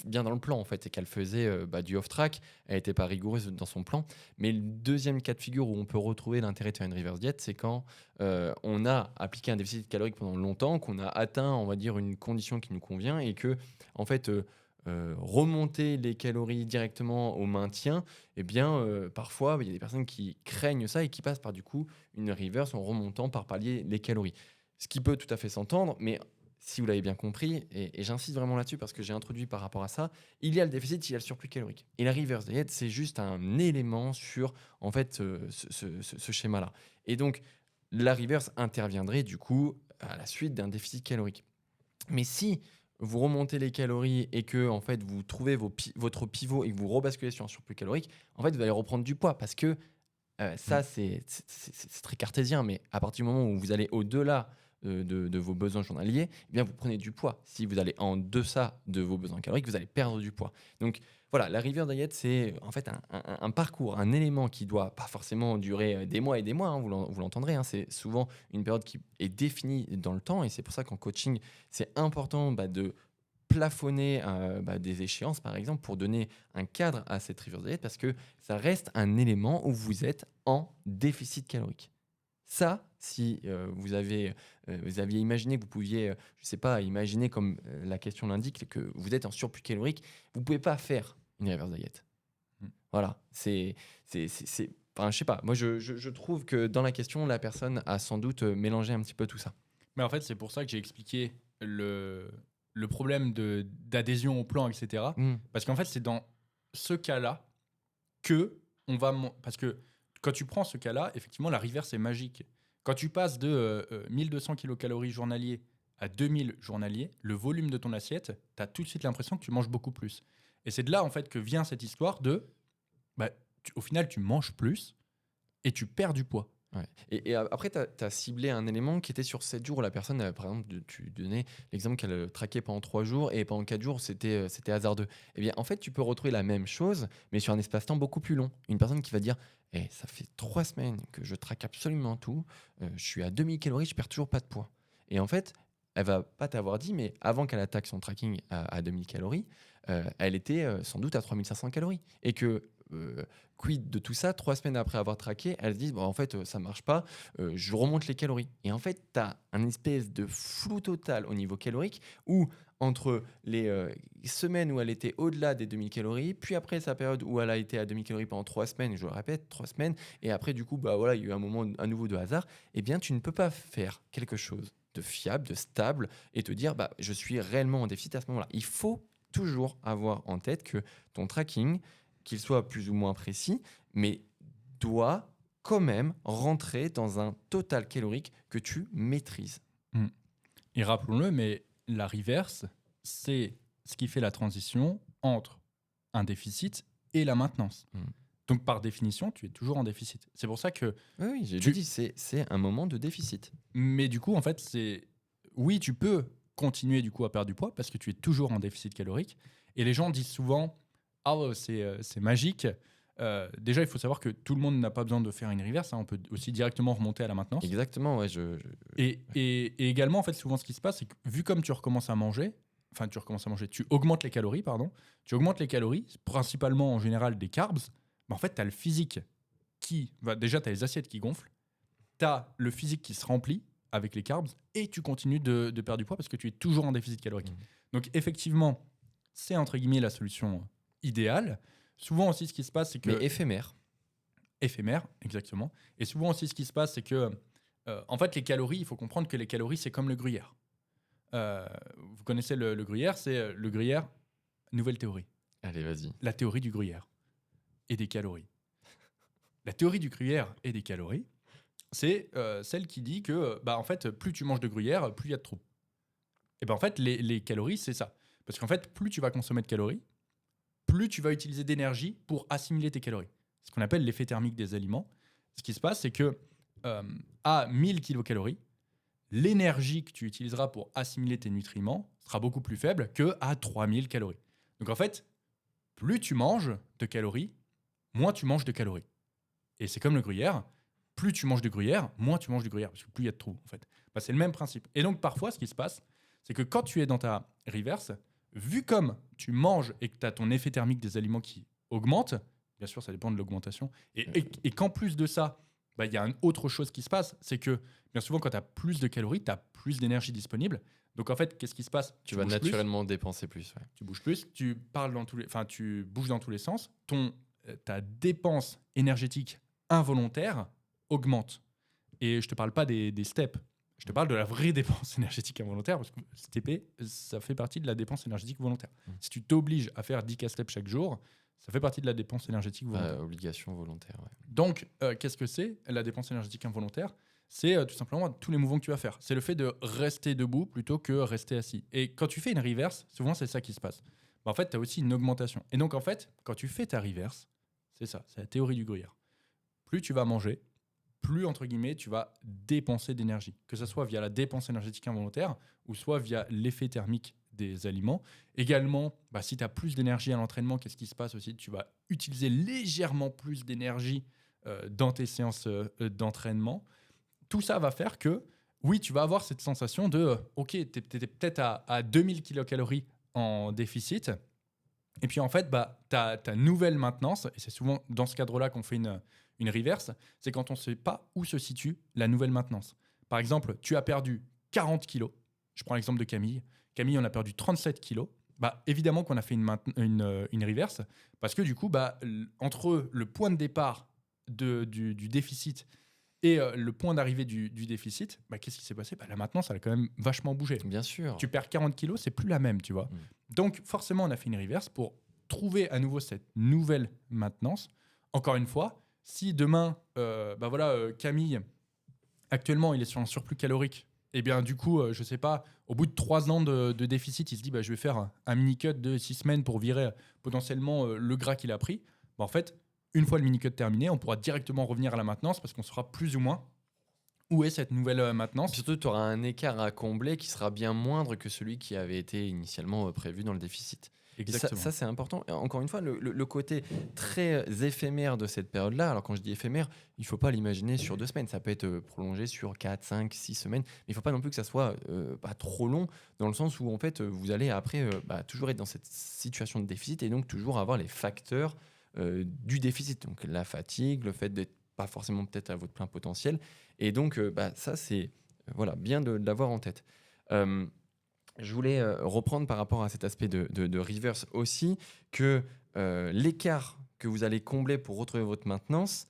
bien dans le plan, en fait, et qu'elle faisait du off-track. Elle n'était pas rigoureuse dans son plan. Mais le deuxième cas de figure où on peut retrouver l'intérêt de faire une reverse diet, c'est quand on a appliqué un déficit calorique pendant longtemps, qu'on a atteint, on va dire, une condition qui nous convient et que, en fait, remonter les calories directement au maintien, eh bien, parfois, il y a des personnes qui craignent ça et qui passent par, du coup, une reverse en remontant par palier les calories. Ce qui peut tout à fait s'entendre, mais si vous l'avez bien compris, et j'insiste vraiment là-dessus parce que j'ai introduit par rapport à ça, il y a le déficit, il y a le surplus calorique. Et la reverse diet, c'est juste un élément sur, en fait, ce schéma-là. Et donc, la reverse interviendrait, du coup, à la suite d'un déficit calorique. Mais si vous remontez les calories et que en fait vous trouvez votre pivot et que vous rebasculez sur un surplus calorique, en fait vous allez reprendre du poids parce que ça c'est très cartésien, mais à partir du moment où vous allez au-delà de vos besoins journaliers, eh bien vous prenez du poids. Si vous allez en deçà de vos besoins caloriques, vous allez perdre du poids. Donc voilà, la reverse diet, c'est en fait un parcours, un élément qui doit pas forcément durer des mois et des mois, hein, vous l'entendrez, hein, c'est souvent une période qui est définie dans le temps et c'est pour ça qu'en coaching, c'est important de plafonner des échéances, par exemple, pour donner un cadre à cette reverse diet parce que ça reste un élément où vous êtes en déficit calorique. Ça, si vous aviez imaginé que vous pouviez, je ne sais pas, imaginer comme la question l'indique, que vous êtes en surplus calorique, vous ne pouvez pas faire une reverse diet. Voilà, enfin, je sais pas, moi je trouve que dans la question, la personne a sans doute mélangé un petit peu tout ça. Mais en fait, c'est pour ça que j'ai expliqué le problème d'adhésion au plan, etc. Parce qu'en fait, c'est dans ce cas-là que on va... Parce que quand tu prends ce cas-là, effectivement, la reverse est magique. Quand tu passes de 1200 kilocalories journaliers à 2000 journaliers, le volume de ton assiette, tu as tout de suite l'impression que tu manges beaucoup plus. Et c'est de là, en fait, que vient cette histoire de... au final, tu manges plus et tu perds du poids. Ouais. Et après, tu as ciblé un élément qui était sur 7 jours où la personne, par exemple, tu donnais l'exemple qu'elle traquait pendant 3 jours et pendant 4 jours, c'était hasardeux. Eh bien, en fait, tu peux retrouver la même chose, mais sur un espace-temps beaucoup plus long. Une personne qui va dire ça fait 3 semaines que je traque absolument tout, je suis à 2000 calories, je perds toujours pas de poids. Et en fait, elle va pas t'avoir dit, mais avant qu'elle attaque son tracking à 2000 calories, elle était sans doute à 3500 calories. Et que quid de tout ça, 3 semaines après avoir traqué, elle se dit en fait ça marche pas, je remonte les calories. Et en fait, tu as un espèce de flou total au niveau calorique où entre les semaines où elle était au-delà des 2000 calories, puis après sa période où elle a été à 2000 calories pendant 3 semaines, je le répète, 3 semaines, et après du coup, voilà, il y a eu un moment à nouveau de hasard, eh bien tu ne peux pas faire quelque chose de fiable, de stable, et te dire je suis réellement en déficit à ce moment-là. Il faut toujours avoir en tête que ton tracking, qu'il soit plus ou moins précis, mais doit quand même rentrer dans un total calorique que tu maîtrises. Et rappelons-le, mais la reverse, c'est ce qui fait la transition entre un déficit et la maintenance. Donc, par définition, tu es toujours en déficit. C'est pour ça que... Oui, j'ai dit, c'est un moment de déficit. Mais du coup, en fait, oui, tu peux continuer du coup à perdre du poids parce que tu es toujours en déficit calorique. Et les gens disent souvent... c'est magique. Déjà, il faut savoir que tout le monde n'a pas besoin de faire une reverse. On peut aussi directement remonter à la maintenance. Exactement, ouais. Et également, en fait, souvent, ce qui se passe, c'est que vu comme tu augmentes les calories, tu augmentes les calories, principalement en général des carbs, en fait, tu as le physique déjà, tu as les assiettes qui gonflent. tu as le physique qui se remplit avec les carbs et tu continues de perdre du poids parce que tu es toujours en déficit calorique. Donc effectivement, c'est entre guillemets la solution idéale. Souvent aussi, ce qui se passe, c'est que... Mais éphémère. Éphémère, exactement. Et souvent aussi, ce qui se passe, c'est que, en fait, les calories, il faut comprendre que les calories, c'est comme le gruyère. Vous connaissez le gruyère, c'est le gruyère, nouvelle théorie. Allez, vas-y. La théorie du gruyère et des calories. La théorie du gruyère et des calories, c'est celle qui dit que, en fait, plus tu manges de gruyère, plus il y a de trous. Et en fait, les calories, c'est ça. Parce qu'en fait, plus tu vas consommer de calories, plus tu vas utiliser d'énergie pour assimiler tes calories. Ce qu'on appelle l'effet thermique des aliments. Ce qui se passe, c'est que à 1000 kilocalories, l'énergie que tu utiliseras pour assimiler tes nutriments sera beaucoup plus faible qu'à 3000 calories. Donc en fait, plus tu manges de calories, moins tu manges de calories. Et c'est comme le gruyère, plus tu manges de gruyère, moins tu manges de gruyère, parce que plus il y a de trous, en fait. C'est le même principe. Et donc parfois, ce qui se passe, c'est que quand tu es dans ta reverse, vu comme tu manges et que tu as ton effet thermique des aliments qui augmente, bien sûr, ça dépend de l'augmentation, et qu'en plus de ça, il y a une autre chose qui se passe, c'est que bien souvent, quand tu as plus de calories, tu as plus d'énergie disponible. Donc en fait, qu'est-ce qui se passe? Tu vas bouges naturellement dépenser plus. Ouais. tu bouges plus, tu bouges dans tous les sens. Ta dépense énergétique involontaire augmente. Et je te parle pas des steps. Je te parle de la vraie dépense énergétique involontaire, parce que STP, ça fait partie de la dépense énergétique volontaire. Si tu t'obliges à faire 10 steps chaque jour, ça fait partie de la dépense énergétique volontaire. Obligation volontaire. Ouais. Donc, qu'est-ce que c'est la dépense énergétique involontaire? C'est tout simplement tous les mouvements que tu vas faire. C'est le fait de rester debout plutôt que rester assis. Et quand tu fais une reverse, souvent c'est ça qui se passe. En fait, tu as aussi une augmentation. Et donc, en fait, quand tu fais ta reverse, c'est ça, c'est la théorie du gruyère. Plus tu vas manger, plus, entre guillemets, tu vas dépenser d'énergie. Que ce soit via la dépense énergétique involontaire ou soit via l'effet thermique des aliments. Également, si tu as plus d'énergie à l'entraînement, qu'est-ce qui se passe aussi? Tu vas utiliser légèrement plus d'énergie dans tes séances d'entraînement. Tout ça va faire que, oui, tu vas avoir cette sensation de OK, tu es peut-être à 2000 kilocalories en déficit. Et puis, en fait, ta nouvelle maintenance, et c'est souvent dans ce cadre-là qu'on fait une reverse, c'est quand on ne sait pas où se situe la nouvelle maintenance. Par exemple, tu as perdu 40 kilos. Je prends l'exemple de Camille. Camille, on a perdu 37 kilos. Évidemment qu'on a fait une reverse parce que du coup, entre le point de départ du déficit et le point d'arrivée du déficit, qu'est-ce qui s'est passé? La maintenance, elle a quand même vachement bougé. Bien sûr. Tu perds 40 kilos, c'est plus la même, tu vois. Donc, forcément, on a fait une reverse pour trouver à nouveau cette nouvelle maintenance. Encore une fois, si demain, Camille, actuellement, il est sur un surplus calorique, et bien du coup, je sais pas, au bout de 3 ans de déficit, il se dit, je vais faire un mini-cut de 6 semaines pour virer potentiellement le gras qu'il a pris. En fait, une fois le mini-cut terminé, on pourra directement revenir à la maintenance parce qu'on saura plus ou moins où est cette nouvelle maintenance. Surtout, tu auras un écart à combler qui sera bien moindre que celui qui avait été initialement prévu dans le déficit. Exactement. Ça, c'est important. Et encore une fois, le côté très éphémère de cette période-là, alors quand je dis éphémère, il ne faut pas l'imaginer sur 2 semaines. Ça peut être prolongé sur 4, 5, 6 semaines. Mais il ne faut pas non plus que ça soit pas trop long, dans le sens où en fait, vous allez après toujours être dans cette situation de déficit et donc toujours avoir les facteurs du déficit. Donc la fatigue, le fait d'être pas forcément peut-être à votre plein potentiel. Et donc, ça, c'est bien de l'avoir en tête. Je voulais reprendre par rapport à cet aspect de reverse aussi, que l'écart que vous allez combler pour retrouver votre maintenance,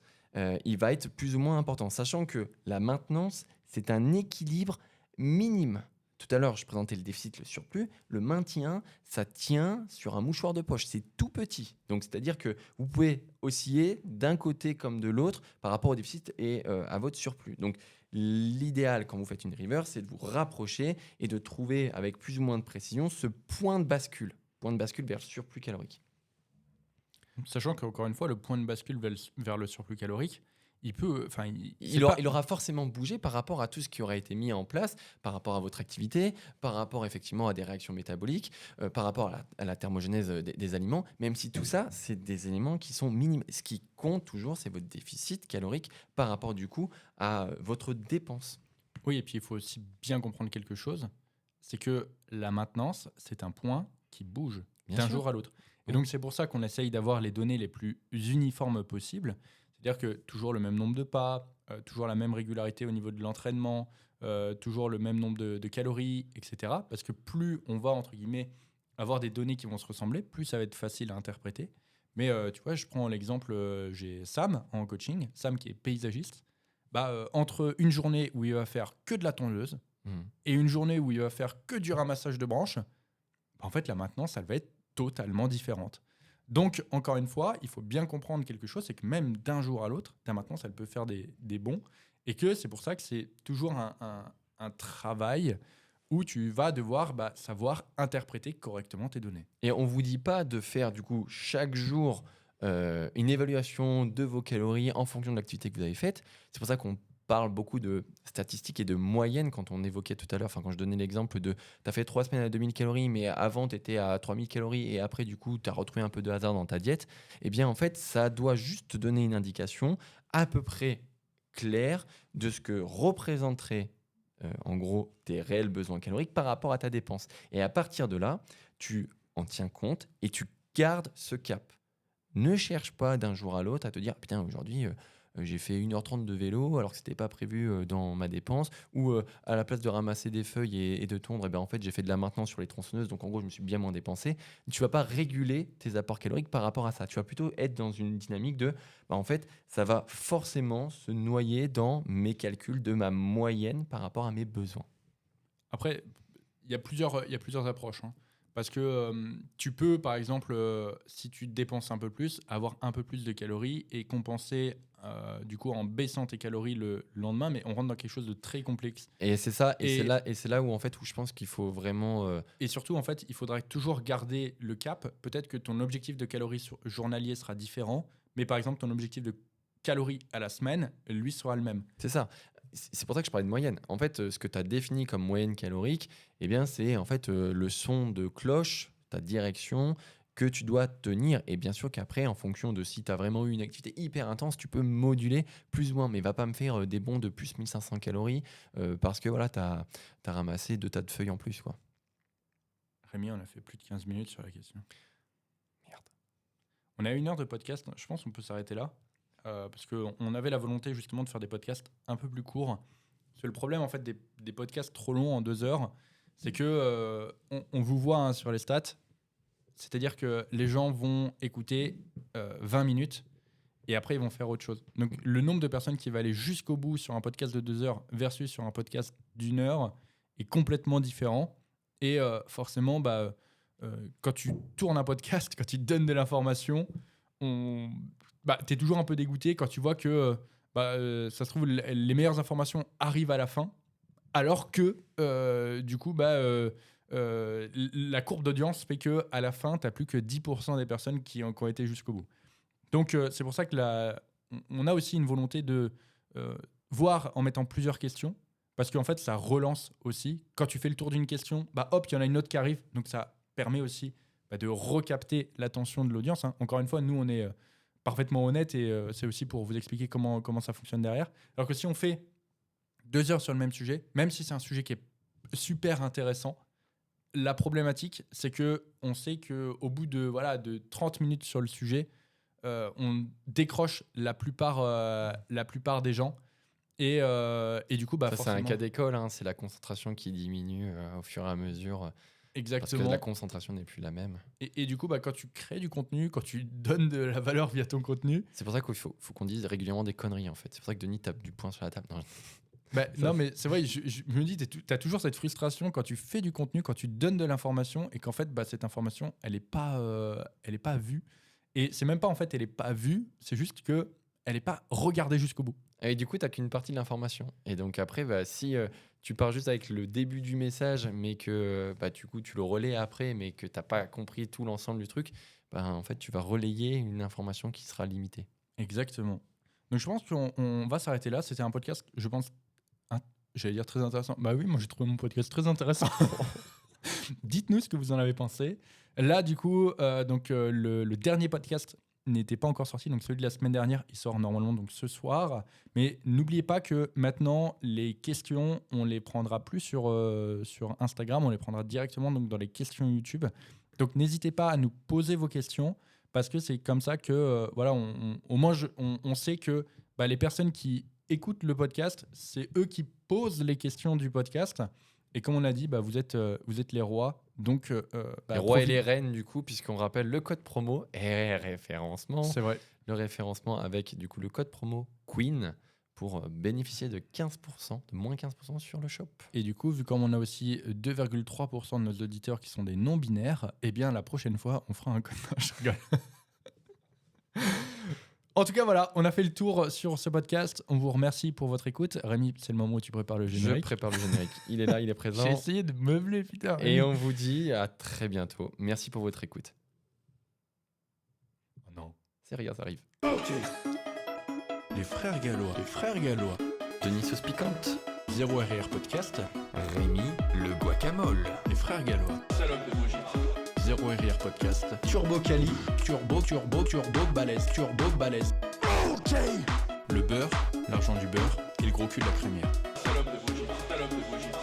il va être plus ou moins important, sachant que la maintenance, c'est un équilibre minime. Tout à l'heure, je présentais le déficit, le surplus. Le maintien, ça tient sur un mouchoir de poche. C'est tout petit. Donc, c'est-à-dire que vous pouvez osciller d'un côté comme de l'autre par rapport au déficit et à votre surplus. Donc, l'idéal quand vous faites une reverse, c'est de vous rapprocher et de trouver avec plus ou moins de précision ce point de bascule vers le surplus calorique. Sachant qu'encore une fois, le point de bascule vers le surplus calorique, il aura forcément bougé par rapport à tout ce qui aura été mis en place, par rapport à votre activité, par rapport effectivement à des réactions métaboliques, par rapport à la thermogénèse des aliments, même si tout ça, c'est des éléments qui sont minimes. Ce qui compte toujours, c'est votre déficit calorique par rapport du coup à votre dépense. Oui, et puis il faut aussi bien comprendre quelque chose, c'est que la maintenance, c'est un point qui bouge d'un jour à l'autre. Et donc c'est pour ça qu'on essaye d'avoir les données les plus uniformes possibles. C'est-à-dire que toujours le même nombre de pas, toujours la même régularité au niveau de l'entraînement, toujours le même nombre de calories, etc. Parce que plus on va, entre guillemets, avoir des données qui vont se ressembler, plus ça va être facile à interpréter. Mais tu vois, je prends l'exemple, j'ai Sam en coaching, Sam qui est paysagiste. Entre une journée où il va faire que de la tondeuse Mhm. et une journée où il va faire que du ramassage de branches, en fait, la maintenance, elle va être totalement différente. Donc, encore une fois, il faut bien comprendre quelque chose, c'est que même d'un jour à l'autre, ta maintenance, elle peut faire des bons. Et que c'est pour ça que c'est toujours un travail où tu vas devoir savoir interpréter correctement tes données. Et on vous dit pas de faire du coup chaque jour une évaluation de vos calories en fonction de l'activité que vous avez faite. C'est pour ça qu'on parle beaucoup de statistiques et de moyennes quand on évoquait tout à l'heure, enfin quand je donnais l'exemple de tu as fait 3 semaines à 2000 calories, mais avant tu étais à 3000 calories et après du coup tu as retrouvé un peu de hasard dans ta diète. Eh bien en fait ça doit juste te donner une indication à peu près claire de ce que représenterait en gros tes réels besoins caloriques par rapport à ta dépense. Et à partir de là, tu en tiens compte et tu gardes ce cap. Ne cherche pas d'un jour à l'autre à te dire putain aujourd'hui j'ai fait 1h30 de vélo alors que c'était pas prévu dans ma dépense ou à la place de ramasser des feuilles et de tondre, eh ben, en fait j'ai fait de la maintenance sur les tronçonneuses donc en gros je me suis bien moins dépensé. Tu vas pas réguler tes apports caloriques par rapport à ça. Tu vas plutôt être dans une dynamique de en fait ça va forcément se noyer dans mes calculs de ma moyenne par rapport à mes besoins. Après, il y a plusieurs approches, hein. Parce que tu peux, par exemple, si tu dépenses un peu plus, avoir un peu plus de calories et compenser du coup en baissant tes calories le lendemain, mais on rentre dans quelque chose de très complexe. Et c'est ça, Et- et c'est là où en fait où je pense qu'il faut vraiment Et surtout, en fait, il faudra toujours garder le cap. Peut-être que ton objectif de calories journalier sera différent, mais par exemple, ton objectif de calories à la semaine, lui, sera le même. c'est ça. C'est pour ça que je parlais de moyenne. En fait, ce que tu as défini comme moyenne calorique, eh bien, c'est en fait le son de cloche, ta direction que tu dois tenir. Et bien sûr qu'après, en fonction de si tu as vraiment eu une activité hyper intense, tu peux moduler plus ou moins. Mais va pas me faire des bons de plus 1500 calories parce que voilà, tu as ramassé 2 tas de feuilles en plus, quoi. Rémi, on a fait plus de 15 minutes sur la question. Merde. On a 1 heure de podcast. Je pense qu'on peut s'arrêter là. Parce qu'on avait la volonté justement de faire des podcasts un peu plus courts. Parce que le problème en fait des podcasts trop longs en 2 heures, c'est que on vous voit hein, sur les stats. C'est-à-dire que les gens vont écouter 20 minutes et après ils vont faire autre chose. Donc le nombre de personnes qui va aller jusqu'au bout sur un podcast de 2 heures versus sur un podcast d'1 heure est complètement différent. Et forcément, quand tu tournes un podcast, quand tu donnes de l'information, tu es toujours un peu dégoûté quand tu vois que ça se trouve, les meilleures informations arrivent à la fin, alors que du coup, la courbe d'audience fait que à la fin, tu n'as plus que 10% des personnes qui ont été jusqu'au bout. Donc, c'est pour ça que on a aussi une volonté de voir en mettant plusieurs questions, parce qu'en fait, ça relance aussi. Quand tu fais le tour d'une question, hop, il y en a une autre qui arrive, donc ça permet aussi de recapter l'attention de l'audience, hein. Encore une fois, nous, on est parfaitement honnête et c'est aussi pour vous expliquer comment ça fonctionne derrière. Alors que si on fait 2 heures sur le même sujet, même si c'est un sujet qui est super intéressant, la problématique, c'est que on sait qu'au bout de 30 minutes sur le sujet, on décroche la plupart des gens. Et du coup, Ça, c'est un forcément, cas d'école, hein, c'est la concentration qui diminue au fur et à mesure. Parce que exactement. la concentration n'est plus la même. Et du coup, quand tu crées du contenu, quand tu donnes de la valeur via ton contenu, C'est pour ça qu'il faut qu'on dise régulièrement des conneries, en fait. C'est pour ça que Denis tape du poing sur la table. Non, non, mais c'est vrai, je me dis, tu as toujours cette frustration quand tu fais du contenu, quand tu donnes de l'information et qu'en fait, cette information, elle est pas vue. Et c'est même pas en fait, elle est pas vue, c'est juste que elle est pas regardée jusqu'au bout. et du coup, tu n'as qu'une partie de l'information. Et donc après, si tu pars juste avec le début du message, mais que du coup, tu le relais après, mais que tu n'as pas compris tout l'ensemble du truc, en fait, tu vas relayer une information qui sera limitée. Exactement. Donc je pense qu'on va s'arrêter là. C'était un podcast, je pense, j'allais dire très intéressant. Bah oui, moi j'ai trouvé mon podcast très intéressant. Dites-nous ce que vous en avez pensé. Là, du coup, le dernier podcast n'était pas encore sorti, donc celui de la semaine dernière, il sort normalement donc ce soir. Mais n'oubliez pas que maintenant, les questions, on les prendra plus sur Instagram, on les prendra directement donc dans les questions YouTube. Donc n'hésitez pas à nous poser vos questions, parce que c'est comme ça que, voilà, au moins, on sait que les personnes qui écoutent le podcast, c'est eux qui posent les questions du podcast. Et comme on a dit, vous êtes les rois. Donc, Les rois et les reines, du coup, puisqu'on rappelle le code promo et référencement. C'est vrai. Le référencement avec, du coup, le code promo Queen pour bénéficier de 15%, de moins 15% sur le shop. Et du coup, vu comme on a aussi 2,3% de nos auditeurs qui sont des non-binaires, eh bien, la prochaine fois, on fera un code. Non, je rigole. En tout cas, voilà, on a fait le tour sur ce podcast. On vous remercie pour votre écoute. Rémi, c'est le moment où tu prépares le générique. Je prépare le générique. Il est là, il est présent. J'ai essayé de meubler, putain. Et on vous dit à très bientôt. Merci pour votre écoute. Oh non. C'est regarde, ça arrive. Les frères Gallois. Denis Sauce Piquante. 0 RR Podcast. Rémi le guacamole. Les frères Gallois. Salope de Brigitte. 0 RR Podcast. Turbo Cali. Turbo balèze. Le beurre, l'argent du beurre et le gros cul de la crémière. Salope de Brigitte.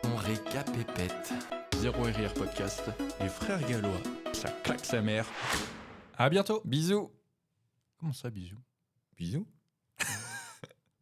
On récapépète. 0 RR Podcast. Les frères Gallois. Ça claque sa mère. À bientôt. Bisous. Comment ça, bisous? Bisous.